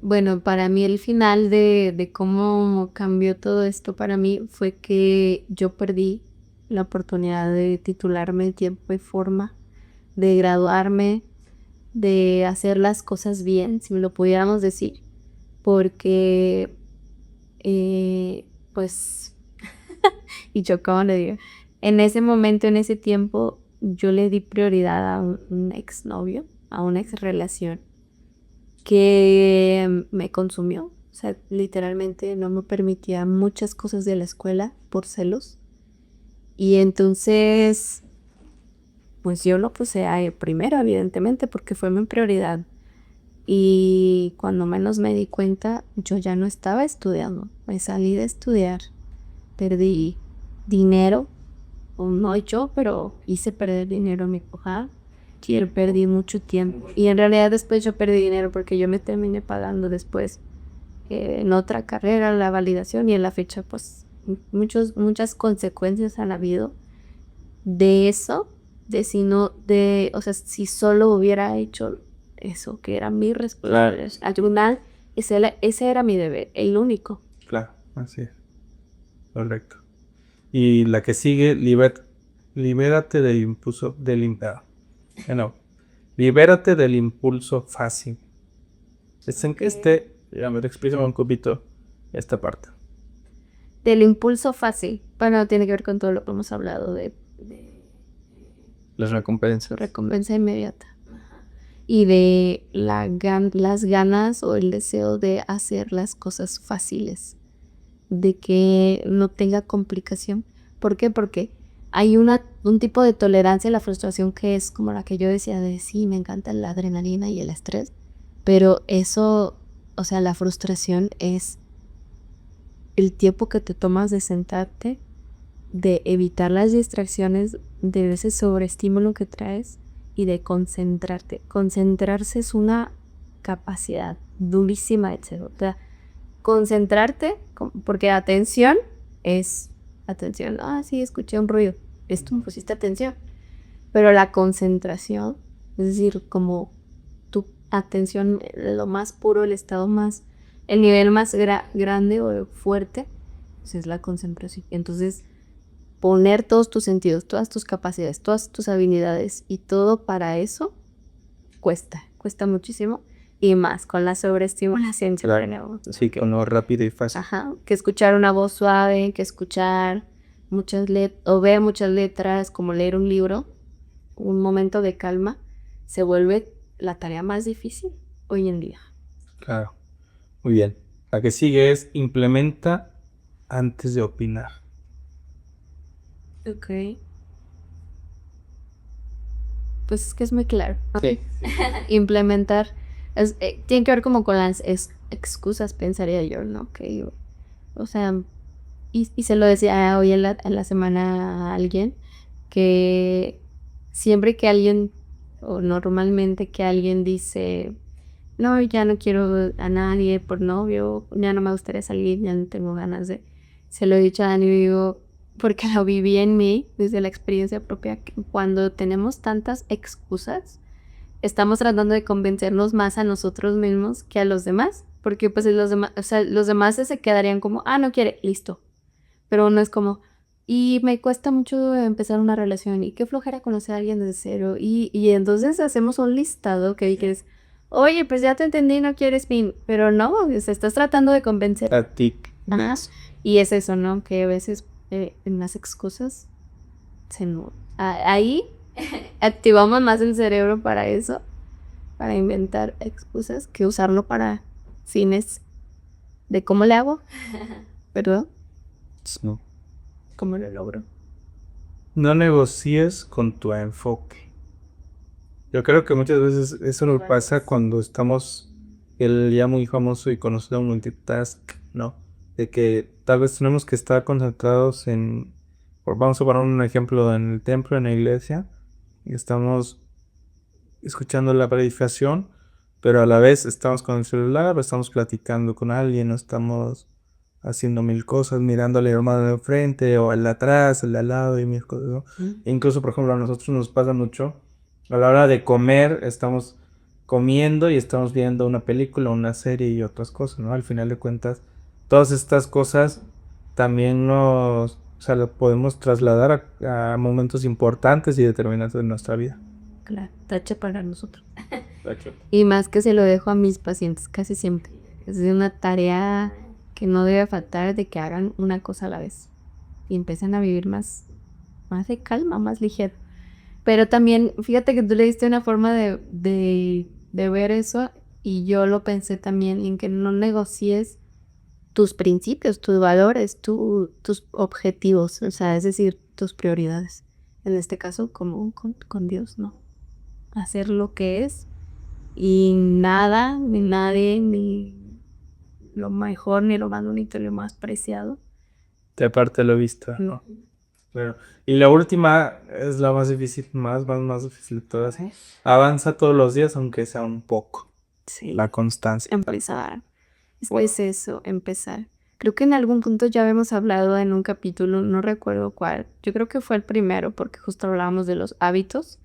Bueno, para mí el final de cómo cambió todo esto para mí fue que yo perdí la oportunidad de titularme en tiempo y forma, de graduarme, de hacer las cosas bien, si me lo pudiéramos decir, porque pues Y yo, como le digo, en ese momento, en ese tiempo, yo le di prioridad a un exnovio, a una ex relación que me consumió. O sea, literalmente no me permitía muchas cosas de la escuela por celos. Y entonces, pues yo lo puse a él primero, evidentemente, porque fue mi prioridad. Y cuando menos me di cuenta, yo ya no estaba estudiando. Me salí de estudiar. Perdí dinero, o no yo, pero hice perder dinero a mi papá. Y yo perdí mucho tiempo. Y en realidad después yo perdí dinero porque yo me terminé pagando después en otra carrera la validación y en la fecha pues muchas consecuencias han habido de eso, de si no, o sea, si solo hubiera hecho eso, que era mi responsabilidad. Al tribunal, ese era mi deber, el único. Claro, así es. Correcto. Y la que sigue, libérate del impulso, no, libérate del impulso fácil. Es en que a ver, explícame un poquito esta parte. Del impulso fácil, bueno, tiene que ver con todo lo que hemos hablado de Las recompensas. recompensa inmediata y de las ganas o el deseo de hacer las cosas fáciles, de que no tenga complicación. ¿Por qué? Porque hay un tipo de tolerancia a la frustración que es como la que yo decía de sí, me encanta la adrenalina y el estrés, pero eso, o sea, la frustración es el tiempo que te tomas de sentarte, de evitar las distracciones, de ese sobreestímulo que traes y de concentrarte. Concentrarse es una capacidad durísima, etc. O sea, concentrarte, porque atención es atención. Ah, sí, escuché un ruido. Esto me pusiste atención. Pero la concentración, es decir, como tu atención, lo más puro, el estado más, el nivel más grande o fuerte, pues es la concentración. Entonces, poner todos tus sentidos, todas tus capacidades, todas tus habilidades y todo para eso cuesta muchísimo y más con la sobreestimulación. Sí, que uno rápido y fácil. Ajá, que escuchar una voz suave, que escuchar muchas letras o ver muchas letras, como leer un libro, un momento de calma, se vuelve la tarea más difícil hoy en día. Claro. Muy bien. La que sigue es implementa antes de opinar. Ok. Pues es que es muy claro. Sí. Implementar, tiene que ver como con las excusas, pensaría yo, ¿no? Que, o sea, y se lo decía hoy en la semana a alguien, que siempre que alguien, o normalmente que alguien dice, no, ya no quiero a nadie por novio, ya no me gustaría salir, ya no tengo ganas de, se lo he dicho a Dani y digo, porque lo viví en mí, desde la experiencia propia, que cuando tenemos tantas excusas, estamos tratando de convencernos más a nosotros mismos que a los demás, porque pues los demás, o sea, los demás se quedarían como, ah, no quiere, listo, pero uno es como, y me cuesta mucho empezar una relación, y qué flojera conocer a alguien desde cero, y entonces hacemos un listado que dices, oye, pues ya te entendí, no quieres fin, pero no, o sea, estás tratando de convencer. A ti. Ajá. Y es eso, ¿no? Que a veces en las excusas ahí activamos más el cerebro para eso, para inventar excusas, que usarlo para fines de cómo le hago, ¿verdad? No. ¿Cómo lo logro? No negocies con tu enfoque. Yo creo que muchas veces eso nos pasa cuando estamos el ya muy famoso y conocido multitask, ¿no? De que tal vez tenemos que estar concentrados vamos a poner un ejemplo en el templo, en la iglesia, y estamos escuchando la predicación, pero a la vez estamos con el celular, o estamos platicando con alguien, o estamos haciendo mil cosas, mirando al hermano de enfrente, o al de atrás, al de al lado, y mil cosas, ¿no? E incluso, por ejemplo, a nosotros nos pasa mucho, a la hora de comer, estamos comiendo y estamos viendo una película, una serie y otras cosas, ¿no? Al final de cuentas, todas estas cosas también o sea, lo podemos trasladar a momentos importantes y determinantes de nuestra vida. Claro, tache para nosotros. Y más que se lo dejo a mis pacientes casi siempre. Es una tarea que no debe faltar de que hagan una cosa a la vez. y empiezan a vivir más de calma, más ligero. Pero también, fíjate que tú le diste una forma de ver eso y yo lo pensé también en que no negocies tus principios, tus valores, tus objetivos, o sea, es decir, tus prioridades. En este caso, como con Dios, ¿no? Hacer lo que es y nada, ni nadie, ni lo mejor, ni lo más bonito, ni lo más preciado. De parte lo visto, ¿no? Claro. Y la última es la más difícil, más difícil de todas. Avanza todos los días, aunque sea un poco. Sí. La constancia. Empezar. Es eso, empezar. Creo que en algún punto ya habíamos hablado en un capítulo, no recuerdo cuál. Yo creo que fue el primero, porque justo hablábamos de los hábitos,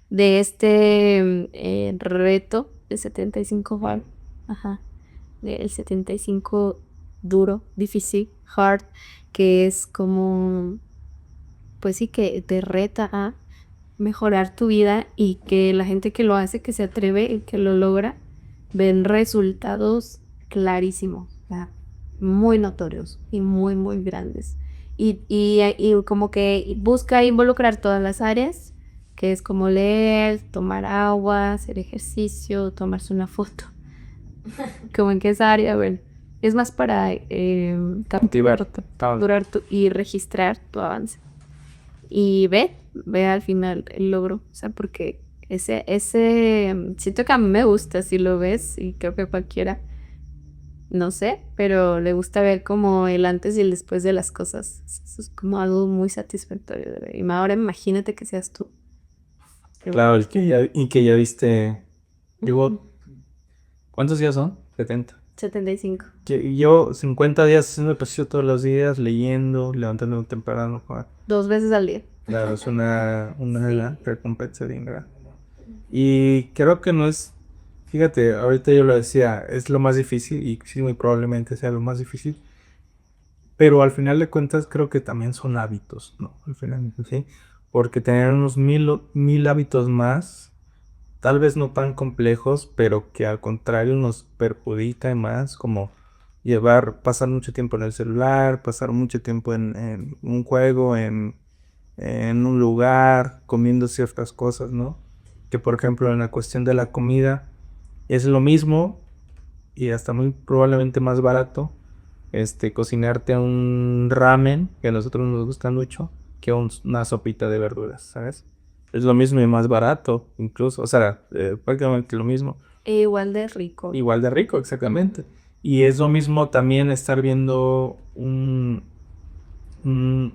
de este reto de 75 bar. Ajá. El 75 duro, difícil, hard, que es como, pues sí, que te reta a mejorar tu vida y que la gente que lo hace, que se atreve y que lo logra, ven resultados clarísimos, o sea, muy notorios y muy, muy grandes. Y como que busca involucrar todas las áreas, que es como leer, tomar agua, hacer ejercicio, tomarse una foto. Como en qué esa área, bueno, es más para capturar y registrar tu avance. Y ve al final el logro, o sea, porque siento que a mí me gusta si lo ves y creo que cualquiera, no sé, pero le gusta ver como el antes y el después de las cosas. Eso es como algo muy satisfactorio de ver. Y ahora imagínate que seas tú. Claro, y que ya viste. ¿Cuántos días son? 70. 75. Yo 50 días haciendo ejercicio todos los días, leyendo, levantándome temprano. 2 veces al día. Claro, es una recompensa digna. Y creo que no es, fíjate, ahorita yo lo decía, es lo más difícil y sí, muy probablemente sea lo más difícil, pero al final de cuentas creo que también son hábitos, ¿no? Al final, ¿sí? Porque tener unos mil hábitos más, tal vez no tan complejos, pero que al contrario nos perjudican más, como pasar mucho tiempo en el celular, pasar mucho tiempo en un juego, en un lugar, comiendo ciertas cosas, ¿no? Que por ejemplo en la cuestión de la comida es lo mismo y hasta muy probablemente más barato cocinarte un ramen, que a nosotros nos gusta mucho, que una sopita de verduras, ¿sabes? Es lo mismo y más barato, incluso, o sea, prácticamente lo mismo. E igual de rico. Igual de rico, exactamente. Y es lo mismo también estar viendo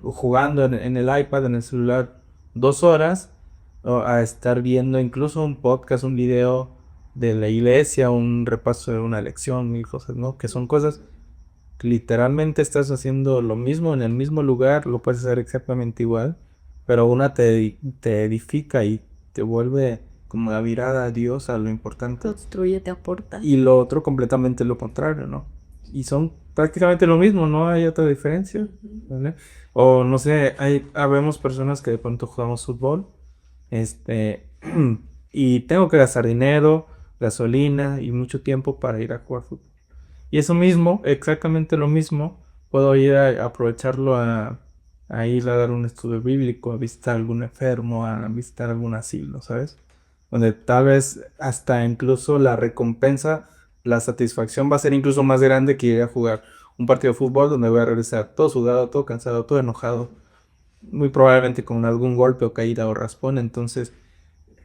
jugando en el iPad, en el celular, 2 horas, o a estar viendo incluso un podcast, un video de la iglesia, un repaso de una lección, mil cosas, ¿no? Que son cosas que literalmente estás haciendo lo mismo en el mismo lugar, lo puedes hacer exactamente igual, pero una te edifica y te vuelve como la mirada a Dios, a lo importante. Construye, te aporta. Y lo otro completamente lo contrario, ¿no? Y son prácticamente lo mismo, no hay otra diferencia, ¿vale? O no sé, habemos personas que de pronto jugamos fútbol, y tengo que gastar dinero, gasolina y mucho tiempo para ir a jugar fútbol. Y eso mismo, exactamente lo mismo, puedo ir a aprovecharlo a ir a dar un estudio bíblico, a visitar algún enfermo, a visitar algún asilo, ¿sabes? Donde tal vez hasta incluso la recompensa, la satisfacción va a ser incluso más grande que ir a jugar un partido de fútbol donde voy a regresar todo sudado, todo cansado, todo enojado, muy probablemente con algún golpe o caída o raspón. Entonces,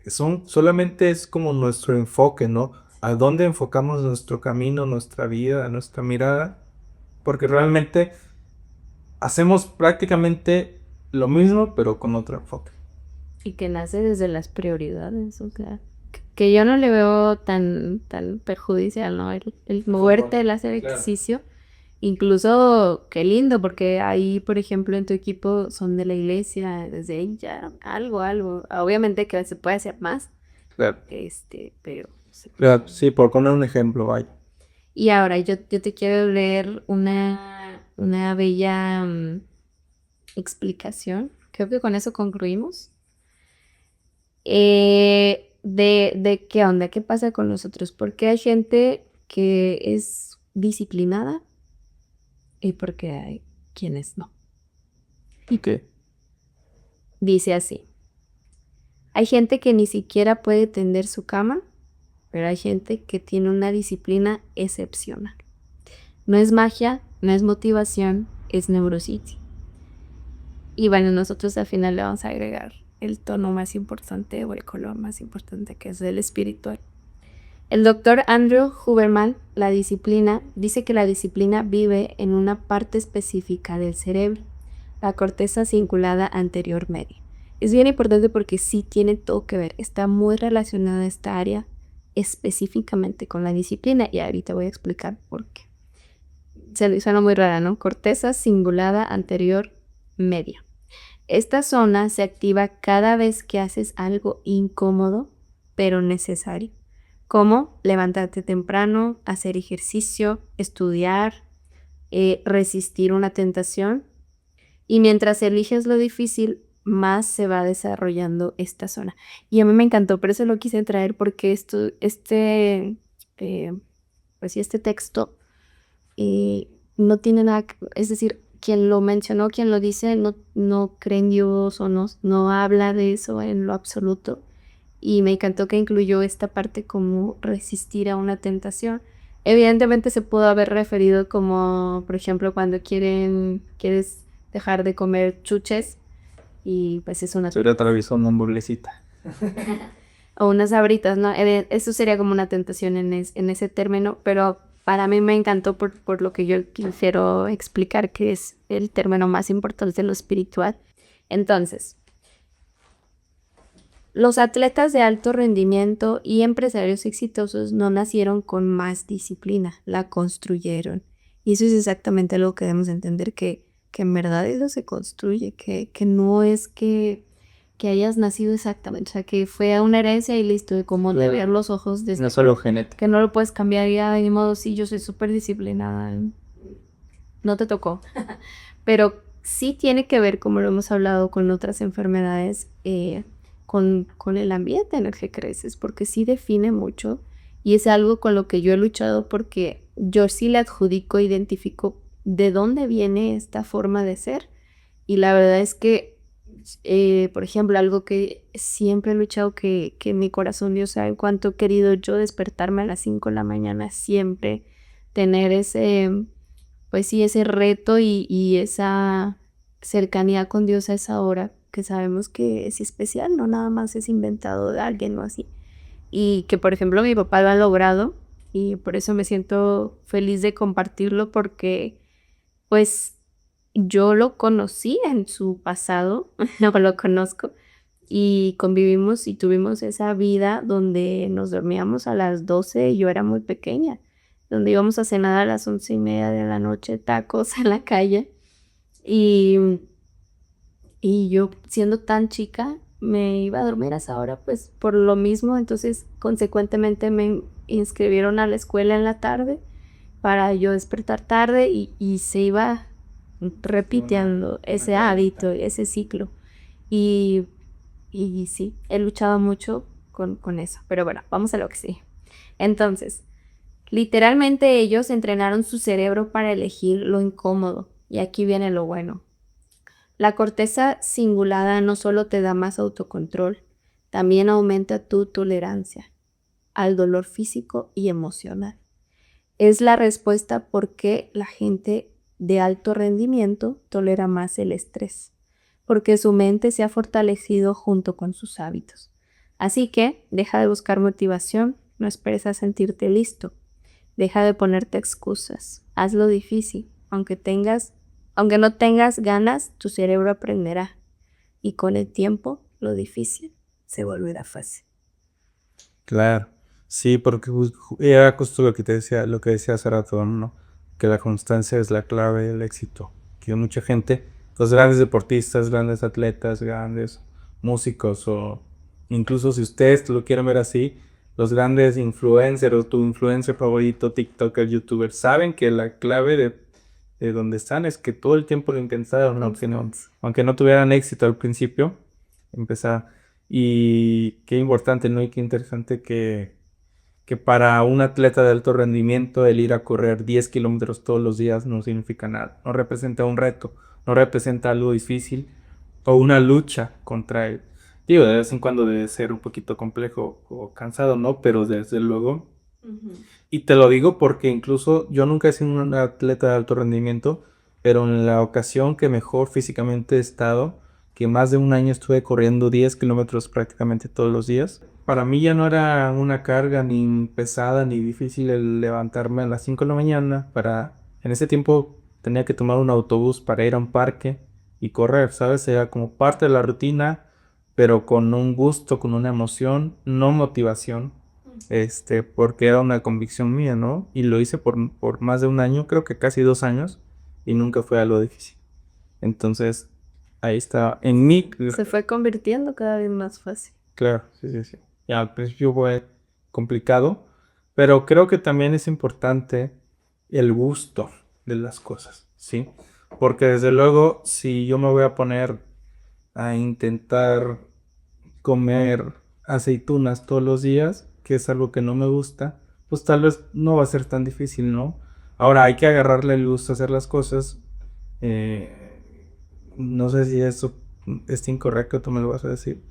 solamente es como nuestro enfoque, ¿no? A dónde enfocamos nuestro camino, nuestra vida, nuestra mirada, porque realmente hacemos prácticamente lo mismo, pero con otro enfoque. Y que nace desde las prioridades, o sea, que yo no le veo tan perjudicial, ¿no? El moverte, el hacer Claro. ejercicio, incluso qué lindo, porque ahí, por ejemplo, en tu equipo son de la iglesia, desde ahí ya algo, obviamente que se puede hacer más, Claro. pero... Claro, sí, por poner un ejemplo, vaya. Y ahora yo te quiero leer una bella explicación, creo que con eso concluimos. De qué onda, qué pasa con nosotros, porque hay gente que es disciplinada y porque hay quienes no. ¿Y qué? Dice así: hay gente que ni siquiera puede tender su cama, pero hay gente que tiene una disciplina excepcional. No es magia, no es motivación, es neurocity. Y bueno, nosotros al final le vamos a agregar el tono más importante o el color más importante, que es el espiritual. El doctor Andrew Huberman, dice que la disciplina vive en una parte específica del cerebro, la corteza cingulada anterior media. Es bien importante porque sí tiene todo que ver, está muy relacionada esta área específicamente con la disciplina y ahorita voy a explicar por qué. Suena muy rara, ¿no? Corteza cingulada anterior media. Esta zona se activa cada vez que haces algo incómodo, pero necesario, como levantarte temprano, hacer ejercicio, estudiar, resistir una tentación. Y mientras eliges lo difícil, más se va desarrollando esta zona. Y a mí me encantó, por eso lo quise traer, porque este texto no tiene nada, es decir, quien lo mencionó, quien lo dice, no cree en Dios o no habla de eso en lo absoluto. Y me encantó que incluyó esta parte como resistir a una tentación. Evidentemente se pudo haber referido como, por ejemplo, cuando quieres dejar de comer chuches y pues es una... Se hubiera atravesado una hamburguesita. o unas sabritas, ¿no? Eso sería como una tentación en ese término, pero para mí me encantó por lo que yo quiero explicar, que es el término más importante de lo espiritual. Entonces, los atletas de alto rendimiento y empresarios exitosos no nacieron con más disciplina, la construyeron. Y eso es exactamente lo que debemos entender, que en verdad eso se construye, que no es que hayas nacido exactamente, o sea, que fue una herencia y listo, de como de ver los ojos desde No solo genética. que no lo puedes cambiar ya de modo, sí, yo soy súper disciplinada, no te tocó. Pero sí tiene que ver, como lo hemos hablado con otras enfermedades, con el ambiente en el que creces, porque sí define mucho y es algo con lo que yo he luchado porque yo sí le adjudico, identifico de dónde viene esta forma de ser y la verdad es que, por ejemplo, algo que siempre he luchado que mi corazón Dios sabe cuánto he querido yo despertarme a las 5 de la mañana, siempre tener pues sí, ese reto y esa cercanía con Dios a esa hora, que sabemos que es especial, no nada más es inventado de alguien o así. Y que, por ejemplo, mi papá lo ha logrado y por eso me siento feliz de compartirlo porque, pues, yo lo conocí en su pasado, no lo conozco, y convivimos y tuvimos esa vida donde nos dormíamos a las 12 y yo era muy pequeña, donde íbamos a cenar a las 11:30 de la noche, tacos en la calle. Y, y yo, siendo tan chica, me iba a dormir a esa hora, pues por lo mismo. Entonces, consecuentemente, me inscribieron a la escuela en la tarde para yo despertar tarde y se iba repitiendo ese hábito, ese ciclo. Y, y sí, he luchado mucho con eso. Pero bueno, vamos a lo que sí. Entonces, literalmente ellos entrenaron su cerebro para elegir lo incómodo. Y aquí viene lo bueno. La corteza cingulada no solo te da más autocontrol, también aumenta tu tolerancia al dolor físico y emocional. Es la respuesta por qué la gente de alto rendimiento tolera más el estrés, porque su mente se ha fortalecido junto con sus hábitos. Así que deja de buscar motivación, no esperes a sentirte listo. Deja de ponerte excusas. Hazlo difícil. Aunque no tengas ganas, tu cerebro aprenderá. Y con el tiempo, lo difícil se volverá fácil. Claro. Sí, porque era justo lo que decía hace rato, ¿no? Que la constancia es la clave del éxito. Que mucha gente, los grandes deportistas, grandes atletas, grandes músicos, o incluso si ustedes lo quieren ver así, los grandes influencers o tu influencer favorito, TikToker, YouTuber, saben que la clave de donde están es que todo el tiempo lo intentaron, aunque no tuvieran éxito al principio, empezar. Y qué importante, ¿no? Y qué interesante que para un atleta de alto rendimiento el ir a correr 10 kilómetros todos los días no significa nada, no representa un reto. no representa algo difícil o una lucha contra él. Digo, de vez en cuando debe ser un poquito complejo o cansado, ¿no? Pero desde luego, y te lo digo porque incluso yo nunca he sido un atleta de alto rendimiento, pero en la ocasión que mejor físicamente he estado, que más de un año estuve corriendo 10 kilómetros prácticamente todos los días, para mí ya no era una carga ni pesada ni difícil el levantarme a las 5 de la mañana para... En ese tiempo tenía que tomar un autobús para ir a un parque y correr, ¿sabes? Era como parte de la rutina, pero con un gusto, con una emoción, no motivación, porque era una convicción mía, ¿no? Y lo hice por más de un año, creo que casi 2 años, y nunca fue algo difícil. Entonces, ahí está, en mí, Se fue convirtiendo cada vez más fácil. claro, sí, sí, sí. Ya, al principio fue complicado, pero creo que también es importante el gusto de las cosas, ¿sí? Porque desde luego, si yo me voy a poner a intentar comer aceitunas todos los días, que es algo que no me gusta, pues tal vez no va a ser tan difícil, ¿no? Ahora hay que agarrarle el gusto a hacer las cosas. eh, no sé si eso es incorrecto, tú me lo vas a decir,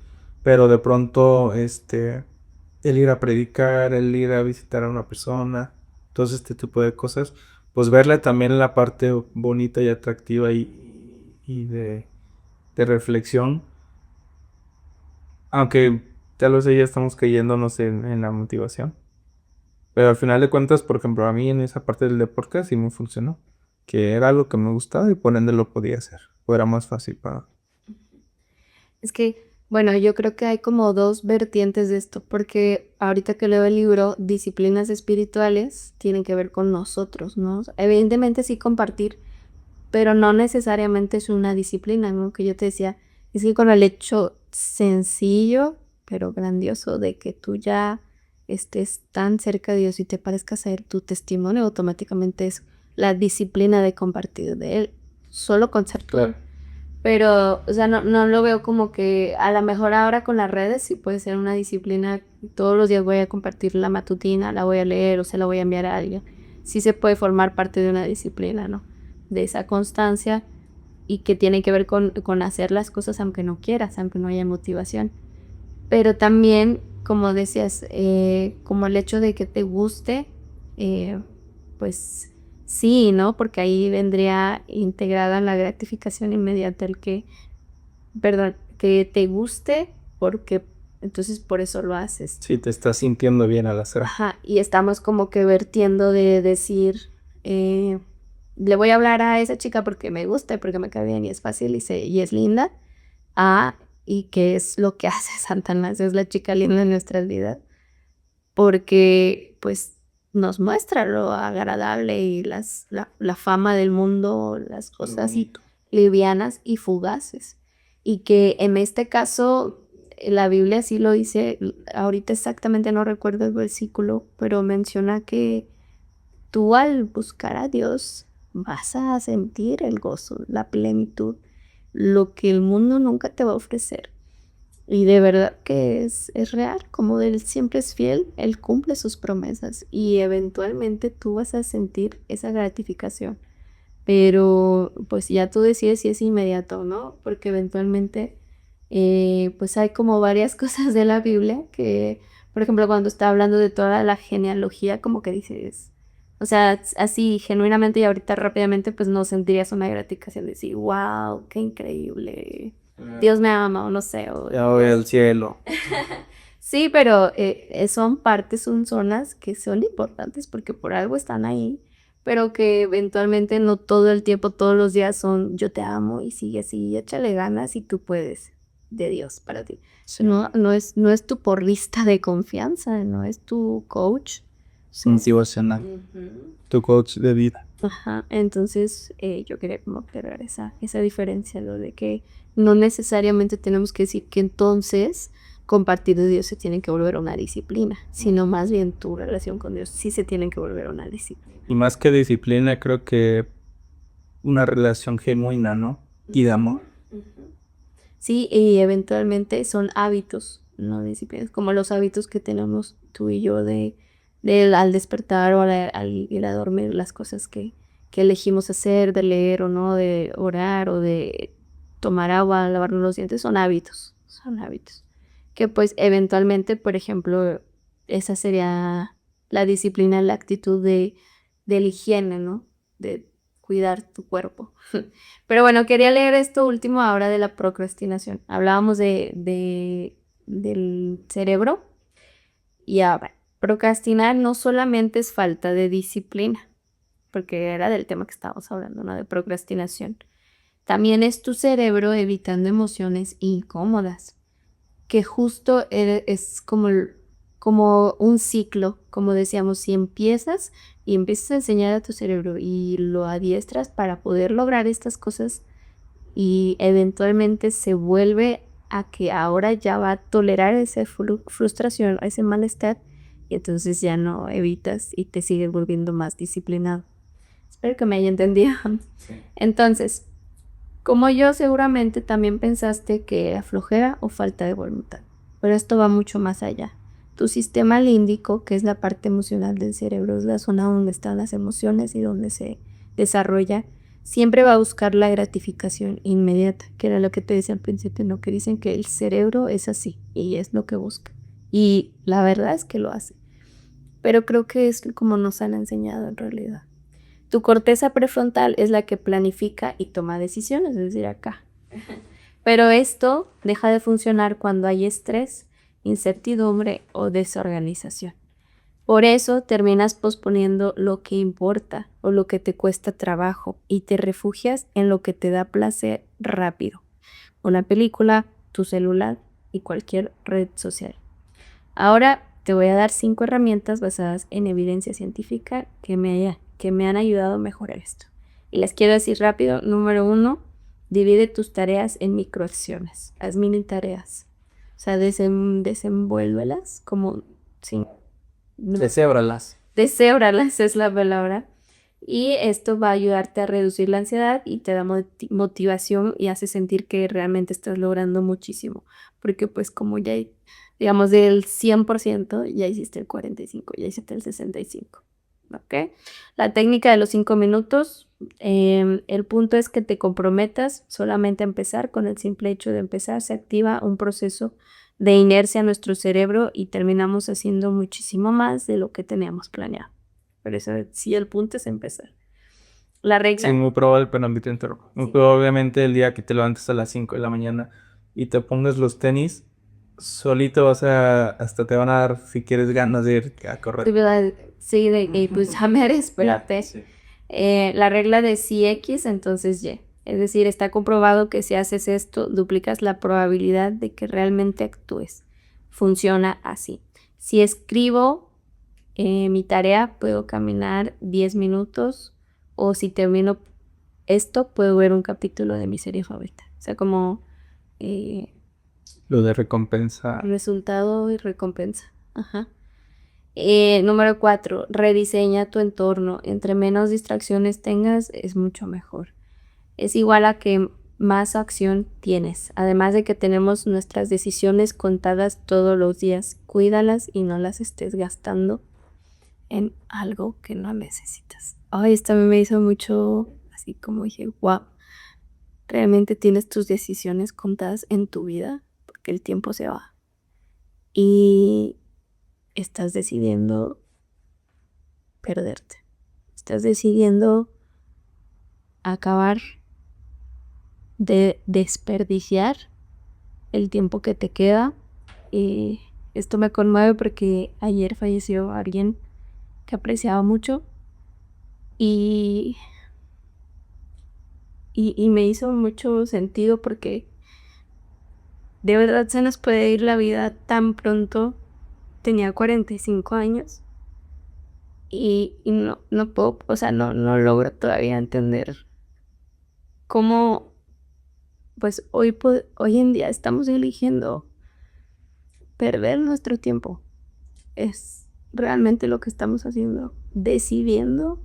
pero de pronto, el ir a predicar, el ir a visitar a una persona, todo este tipo de cosas, pues verle también la parte bonita y atractiva y de reflexión, aunque tal vez ahí ya estamos cayéndonos en la motivación. Pero al final de cuentas, por ejemplo, a mí en esa parte del deporte sí me funcionó. Que era algo que me gustaba y por ende lo podía hacer. O era más fácil para... Es que, bueno, yo creo que hay como dos vertientes de esto, porque ahorita que leo el libro, disciplinas espirituales tienen que ver con nosotros, ¿no? Evidentemente sí compartir, pero no necesariamente es una disciplina, ¿no? Que yo te decía, es que con el hecho sencillo, pero grandioso de que tú ya estés tan cerca de Dios y te parezca ser tu testimonio, automáticamente es la disciplina de compartir de Él, solo con ser tú. Claro. Pero, o sea, no lo veo como que a lo mejor ahora con las redes sí puede ser una disciplina. Todos los días voy a compartir la matutina, la voy a leer o se la voy a enviar a alguien. Sí se puede formar parte de una disciplina, ¿no? De esa constancia y que tiene que ver con hacer las cosas aunque no quieras, aunque no haya motivación. Pero también, como decías, como el hecho de que te guste, eh, pues sí, ¿no? Porque ahí vendría integrada en la gratificación inmediata el que, perdón, que te guste porque entonces por eso lo haces. Sí, te estás sintiendo bien al hacer. Ajá, y estamos como que vertiendo de decir, eh, le voy a hablar a esa chica porque me gusta, porque me cae bien y es fácil y es linda, y qué es lo que hace Satanás, es la chica linda en nuestras vidas, porque pues nos muestra lo agradable y la fama del mundo, las cosas Bonito. livianas y fugaces. Y que en este caso, la Biblia sí lo dice, ahorita exactamente no recuerdo el versículo, pero menciona que tú al buscar a Dios vas a sentir el gozo, la plenitud, lo que el mundo nunca te va a ofrecer. Y de verdad que es real, como Él siempre es fiel, Él cumple sus promesas y eventualmente tú vas a sentir esa gratificación. Pero pues ya tú decides si es inmediato o no, porque eventualmente pues hay como varias cosas de la Biblia que, por ejemplo, cuando está hablando de toda la genealogía, como que dices, o sea, así genuinamente y ahorita rápidamente, pues no sentirías una gratificación de decir, wow, qué increíble, Dios me ama o no sé. Ya voy al cielo. Sí, pero son partes, son zonas que son importantes porque por algo están ahí, pero que eventualmente no todo el tiempo, todos los días son yo te amo y sigue así, échale ganas y tú puedes, de Dios para ti. No es tu porrista de confianza, no es tu coach. Sí. Motivacional. Ujú. Tu coach de vida. Ajá, entonces yo quería como aclarar esa diferencia, lo de que no necesariamente tenemos que decir que entonces compartir de Dios se tiene que volver una disciplina, sino más bien tu relación con Dios sí se tiene que volver una disciplina. Y más que disciplina, creo que una relación genuina, ¿no? Y de amor. Sí, y eventualmente son hábitos, no disciplinas, como los hábitos que tenemos tú y yo de al despertar o al ir a dormir, las cosas que que elegimos hacer, de leer o no, de orar o de tomar agua, lavarnos los dientes, son hábitos, que pues eventualmente, por ejemplo, esa sería la disciplina, la actitud de la higiene, ¿no? De cuidar tu cuerpo. Pero bueno, quería leer esto último ahora de la procrastinación. Hablábamos del cerebro y ahora, procrastinar no solamente es falta de disciplina, porque era del tema que estábamos hablando, ¿no? De procrastinación. También es tu cerebro evitando emociones incómodas, que justo es como un ciclo, como decíamos, si empiezas y empiezas a enseñar a tu cerebro y lo adiestras para poder lograr estas cosas y eventualmente se vuelve a que ahora ya va a tolerar esa frustración, ese malestar y entonces ya no evitas y te sigues volviendo más disciplinado. Espero que me haya entendido. Sí. Entonces, como yo seguramente también pensaste que era flojera o falta de voluntad, pero esto va mucho más allá. Tu sistema límbico, que es la parte emocional del cerebro, es la zona donde están las emociones y donde se desarrolla, siempre va a buscar la gratificación inmediata, que era lo que te decía al principio, ¿no? Que dicen que el cerebro es así y es lo que busca. Y la verdad es que lo hace. Pero creo que es como nos han enseñado en realidad. Tu corteza prefrontal es la que planifica y toma decisiones, es decir, acá. Pero esto deja de funcionar cuando hay estrés, incertidumbre o desorganización. Por eso terminas posponiendo lo que importa o lo que te cuesta trabajo y te refugias en lo que te da placer rápido. Una película, tu celular y cualquier red social. Ahora te voy a dar 5 herramientas basadas en evidencia científica que me han ayudado a mejorar esto. Y las quiero decir rápido. Número 1, divide tus tareas en microacciones. Haz mini tareas. O sea, desenvuélvelas como sin... Deshébralas. Desébralas es la palabra. Y esto va a ayudarte a reducir la ansiedad y te da motivación y hace sentir que realmente estás logrando muchísimo. Porque pues como ya, digamos, del 100%, ya hiciste el 45%, ya hiciste el 65%. ¿Ok? La técnica de los 5 minutos, el punto es que te comprometas solamente a empezar. Con el simple hecho de empezar se activa un proceso de inercia en nuestro cerebro y terminamos haciendo muchísimo más de lo que teníamos planeado. Por eso sí, el punto es empezar. La regla. Sí, muy probable, pero no te interrumpo. Muy probablemente el día que te levantes a las 5 de la mañana y te pongas los tenis, solito hasta te van a dar, si quieres, ganas de ir a correr. Sí, de que pues ya me espérate. Sí. La regla de si X, entonces Y. Es decir, está comprobado que si haces esto, duplicas la probabilidad de que realmente actúes. Funciona así. Si escribo mi tarea, puedo caminar 10 minutos o si termino esto, puedo ver un capítulo de mi serie favorita. O sea, como Lo de recompensa. resultado y recompensa. Ajá. Número 4, rediseña tu entorno. Entre menos distracciones tengas, es mucho mejor. Es igual a que más acción tienes. Además de que tenemos nuestras decisiones contadas todos los días. Cuídalas y no las estés gastando en algo que no necesitas. Ay, esta me hizo mucho, así como dije, wow, realmente tienes tus decisiones contadas en tu vida, porque el tiempo se va. Y estás decidiendo perderte. Estás decidiendo acabar de desperdiciar el tiempo que te queda. Y esto me conmueve porque ayer falleció alguien que apreciaba mucho y me hizo mucho sentido porque de verdad se nos puede ir la vida tan pronto. Tenía 45 años y no puedo, o sea, no logro todavía entender cómo pues hoy en día estamos eligiendo perder nuestro tiempo. Es realmente lo que estamos haciendo, decidiendo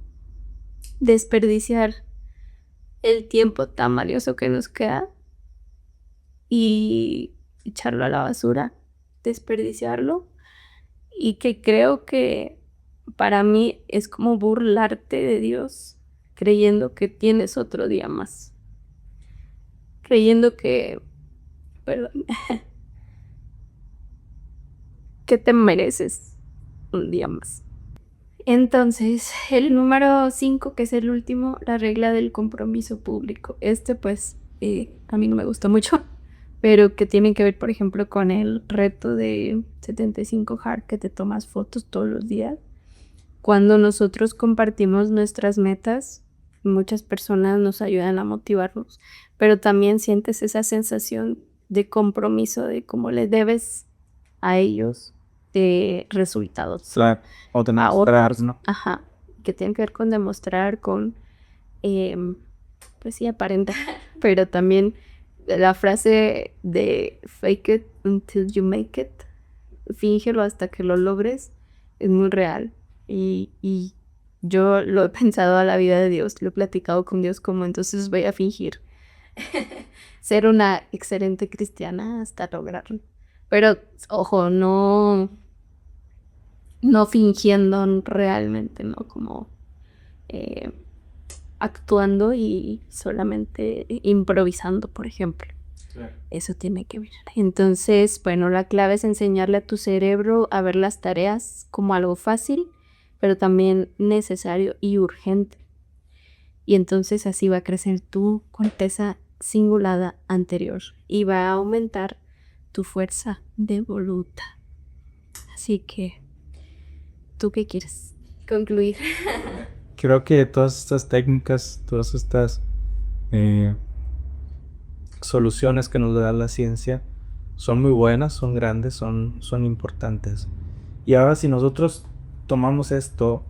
desperdiciar el tiempo tan valioso que nos queda y echarlo a la basura, desperdiciarlo, y que creo que para mí es como burlarte de Dios, creyendo que tienes otro día más, creyendo que, perdón, que te mereces un día más. Entonces, el número 5, que es el último, la regla del compromiso público. Pues, a mí no me gustó mucho, pero que tiene que ver, por ejemplo, con el reto de 75 hard, que te tomas fotos todos los días. Cuando nosotros compartimos nuestras metas, muchas personas nos ayudan a motivarnos, pero también sientes esa sensación de compromiso, de cómo le debes a ellos de resultados. Claro, o A otros. demostrar, ¿no? Ajá, que tiene que ver con demostrar, con, pues sí, aparentar, pero también la frase de fake it until you make it, fíngelo hasta que lo logres, es muy real. Y yo lo he pensado a la vida de Dios, lo he platicado con Dios como entonces voy a fingir ser una excelente cristiana hasta lograrlo. Pero, ojo, no fingiendo realmente, ¿no? Como eh, actuando y solamente improvisando, por ejemplo. Claro. Eso tiene que ver. Entonces, bueno, la clave es enseñarle a tu cerebro a ver las tareas como algo fácil, pero también necesario y urgente. Y entonces así va a crecer tu corteza cingulada anterior y va a aumentar tu fuerza de voluntad. Así que, ¿tú qué quieres concluir? Creo que todas estas técnicas, todas estas soluciones que nos da la ciencia son muy buenas, son grandes, son importantes. Y ahora si nosotros tomamos esto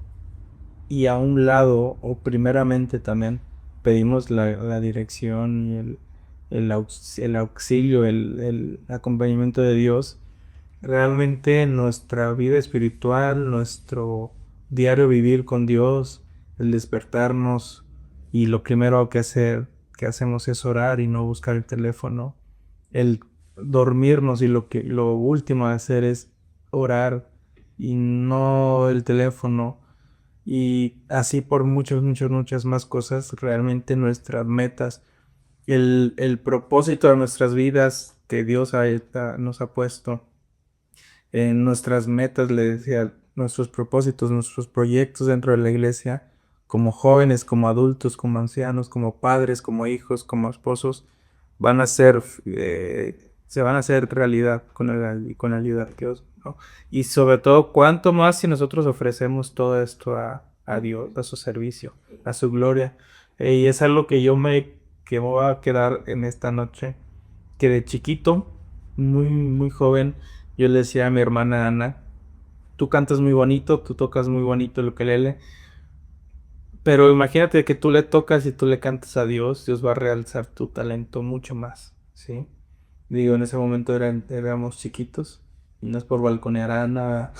y a un lado, o primeramente también, pedimos la dirección y el auxilio, el acompañamiento de Dios, realmente nuestra vida espiritual, nuestro diario vivir con Dios, el despertarnos y lo primero que hacemos es orar y no buscar el teléfono, el dormirnos y lo último a hacer es orar y no el teléfono, y así por muchas más cosas. Realmente nuestras metas, el propósito de nuestras vidas que Dios nos ha puesto en nuestras metas, le decía, nuestros propósitos, nuestros proyectos dentro de la iglesia, como jóvenes, como adultos, como ancianos, como padres, como hijos, como esposos, van a ser, se van a hacer realidad con la ayuda de Dios, ¿no? Y sobre todo, cuánto más si nosotros ofrecemos todo esto a Dios, a su servicio, a su gloria. Y es algo que me voy a quedar en esta noche, que de chiquito, muy joven, yo le decía a mi hermana Ana, tú cantas muy bonito, tú tocas muy bonito el ukelele, pero imagínate que tú le tocas y tú le cantas a Dios, Dios va a realzar tu talento mucho más, ¿sí? Digo, en ese momento éramos chiquitos, y no es por balconear a Ana,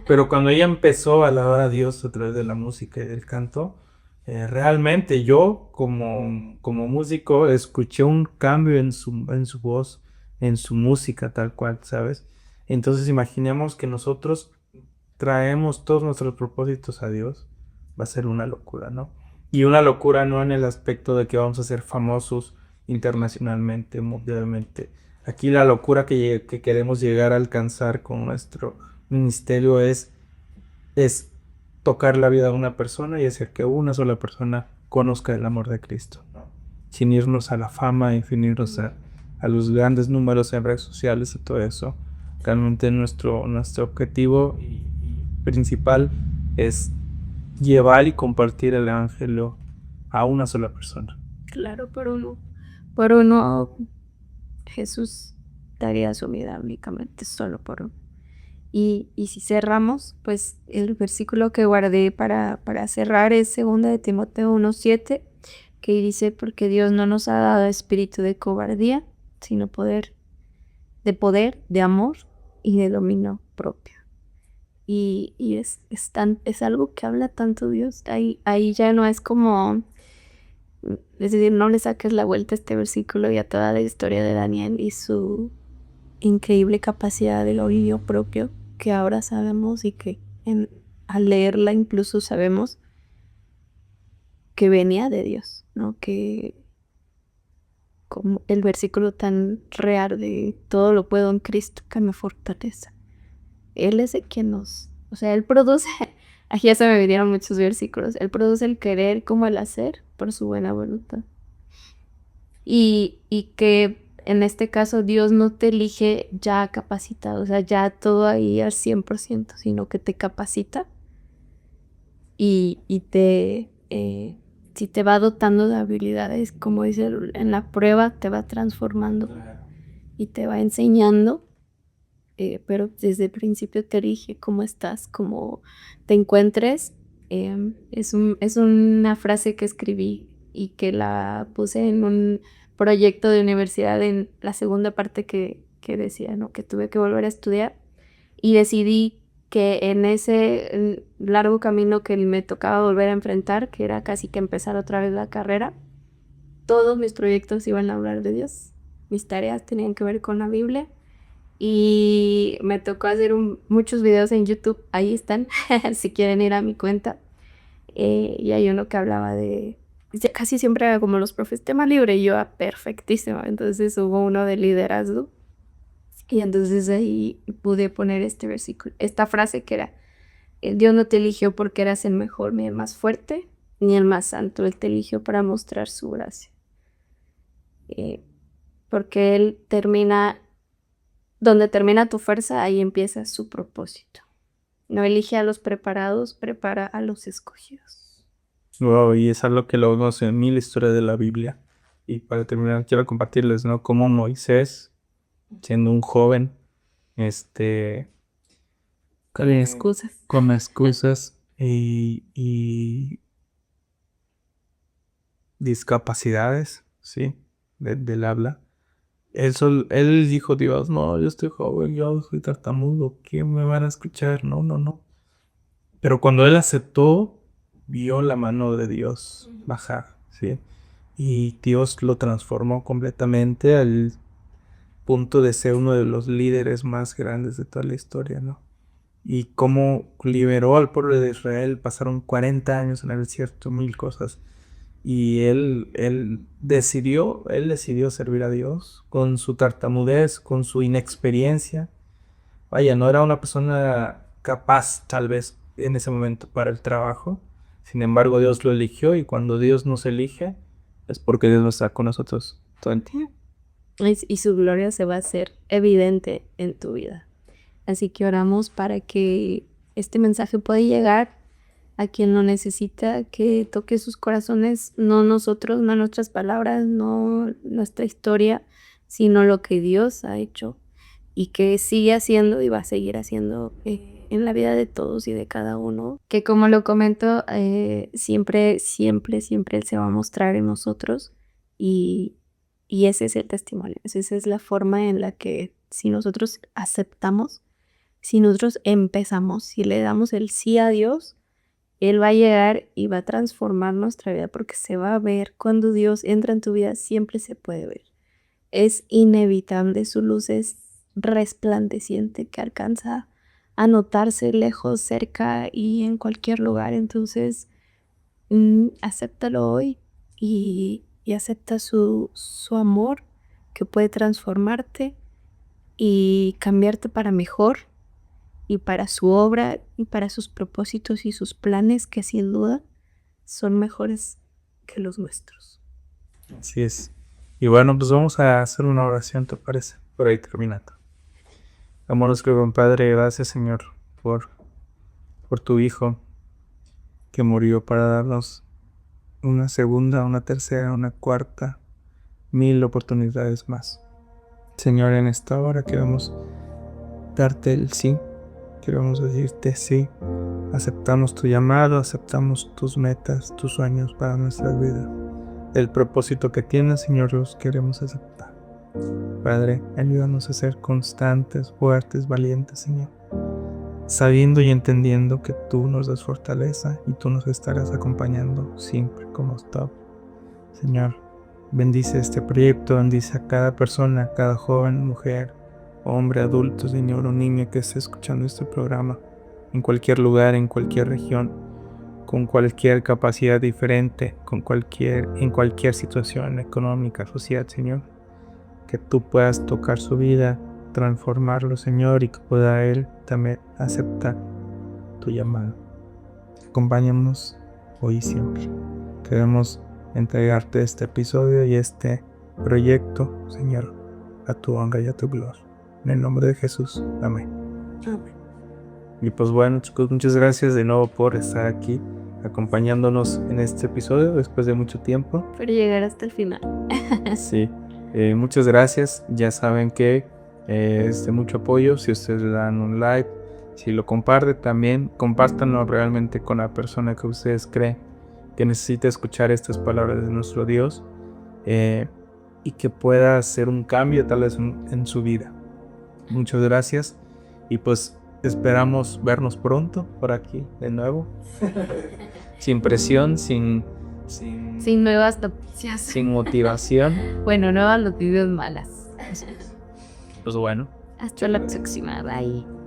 pero cuando ella empezó a alabar a Dios a través de la música y del canto, realmente yo como músico escuché un cambio en su voz, en su música tal cual, ¿sabes? Entonces imaginemos que nosotros traemos todos nuestros propósitos a Dios, va a ser una locura, ¿no? Y una locura no en el aspecto de que vamos a ser famosos internacionalmente, mundialmente. Aquí la locura que queremos llegar a alcanzar con nuestro ministerio es tocar la vida de una persona y hacer que una sola persona conozca el amor de Cristo, ¿no? Sin irnos a la fama y sin irnos a los grandes números en redes sociales y todo eso. Realmente nuestro objetivo principal es llevar y compartir el evangelio a una sola persona. Claro, por uno, Jesús daría su vida únicamente solo por uno. Y si cerramos, pues el versículo que guardé para cerrar es 2 Timoteo 1:7, que dice, porque Dios no nos ha dado espíritu de cobardía, sino poder, de amor y de dominio propio. Y es algo que habla tanto Dios. Ahí ya no es como, es decir, no le saques la vuelta a este versículo y a toda la historia de Daniel y su increíble capacidad de dominio propio, que ahora sabemos y que al leerla incluso sabemos que venía de Dios, ¿no? Que como el versículo tan real de todo lo puedo en Cristo que me fortalece. Él es el que o sea, Él produce, aquí ya se me vinieron muchos versículos, Él produce el querer como el hacer por su buena voluntad. Y que en este caso Dios no te elige ya capacitado, o sea, ya todo ahí al 100%, sino que te capacita y si te va dotando de habilidades, como dice, en la prueba te va transformando y te va enseñando, pero desde el principio te elige cómo estás, cómo te encuentres. Es una frase que escribí y que la puse en un proyecto de universidad en la segunda parte que decía, ¿no? Que tuve que volver a estudiar y decidí que en ese largo camino que me tocaba volver a enfrentar, que era casi que empezar otra vez la carrera, todos mis proyectos iban a hablar de Dios. Mis tareas tenían que ver con la Biblia y me tocó hacer muchos videos en YouTube. Ahí están, si quieren ir a mi cuenta. Y hay uno que hablaba casi siempre era como los profes, tema libre, y yo, perfectísima. Entonces hubo uno de liderazgo. Y entonces ahí pude poner este versículo, esta frase que era, Dios no te eligió porque eras el mejor ni el más fuerte, ni el más santo, Él te eligió para mostrar su gracia. Porque Él donde termina tu fuerza, ahí empieza su propósito. No elige a los preparados, prepara a los escogidos. Wow, y es algo que lo vemos en mil historias de la Biblia. Y para terminar, quiero compartirles, ¿no? Cómo Moisés, siendo un joven, Con excusas. con excusas y discapacidades, ¿sí? Del habla. Él dijo, Dios, no, yo estoy joven, yo soy tartamudo, ¿quién me van a escuchar? No, no, no. Pero cuando él aceptó, vio la mano de Dios bajar, ¿sí? Y Dios lo transformó completamente al punto de ser uno de los líderes más grandes de toda la historia, ¿no? Y cómo liberó al pueblo de Israel, pasaron 40 años en el desierto, mil cosas. Y él decidió servir a Dios con su tartamudez, con su inexperiencia. Vaya, no era una persona capaz tal vez en ese momento para el trabajo. Sin embargo, Dios lo eligió y cuando Dios nos elige es porque Dios no está con nosotros todo el tiempo. Y su gloria se va a hacer evidente en tu vida. Así que oramos para que este mensaje pueda llegar a quien lo necesita, que toque sus corazones, no nosotros, no nuestras palabras, no nuestra historia, sino lo que Dios ha hecho y que sigue haciendo y va a seguir haciendo en la vida de todos y de cada uno. Que como lo comento, siempre, siempre, siempre Él se va a mostrar en nosotros y ese es el testimonio, esa es la forma en la que si nosotros aceptamos, si nosotros empezamos, si le damos el sí a Dios, Él va a llegar y va a transformar nuestra vida porque se va a ver. Cuando Dios entra en tu vida, siempre se puede ver. Es inevitable, su luz es resplandeciente que alcanza a notarse lejos, cerca y en cualquier lugar. Entonces, acéptalo hoy y acepta su amor que puede transformarte y cambiarte para mejor y para su obra y para sus propósitos y sus planes que sin duda son mejores que los nuestros. Así es. Y bueno, pues vamos a hacer una oración, ¿te parece? Por ahí terminando. Amoroso buen Padre, gracias Señor por tu Hijo que murió para darnos una segunda, una tercera, una cuarta, 1000 oportunidades más. Señor, en esta hora queremos darte el sí, queremos decirte sí. Aceptamos tu llamado, aceptamos tus metas, tus sueños para nuestras vidas. El propósito que tienes, Señor, los queremos aceptar. Padre, ayúdanos a ser constantes, fuertes, valientes, Señor. Sabiendo y entendiendo que tú nos das fortaleza y tú nos estarás acompañando siempre como stop. Señor, bendice este proyecto, bendice a cada persona, a cada joven, mujer, hombre, adulto, señor o niña que esté escuchando este programa, en cualquier lugar, en cualquier región. con cualquier capacidad diferente, en cualquier situación económica, social, Señor. Que tú puedas tocar su vida, transformarlo, Señor, y que pueda Él también aceptar tu llamado. Acompáñanos hoy y siempre. Queremos entregarte este episodio y este proyecto, Señor, a tu honra y a tu gloria. En el nombre de Jesús. Amén. Y pues bueno, chicos, muchas gracias de nuevo por estar aquí acompañándonos en este episodio después de mucho tiempo. Por llegar hasta el final. Sí, muchas gracias. Ya saben que es de mucho apoyo si ustedes le dan un like, si lo comparten también, compártanlo realmente con la persona que ustedes creen que necesita escuchar estas palabras de nuestro Dios y que pueda hacer un cambio tal vez en su vida. Muchas gracias y pues esperamos vernos pronto por aquí de nuevo. Sin presión, sin nuevas noticias. sin motivación. Bueno, nuevas noticias malas. Pues bueno. Hasta la próxima. Bye.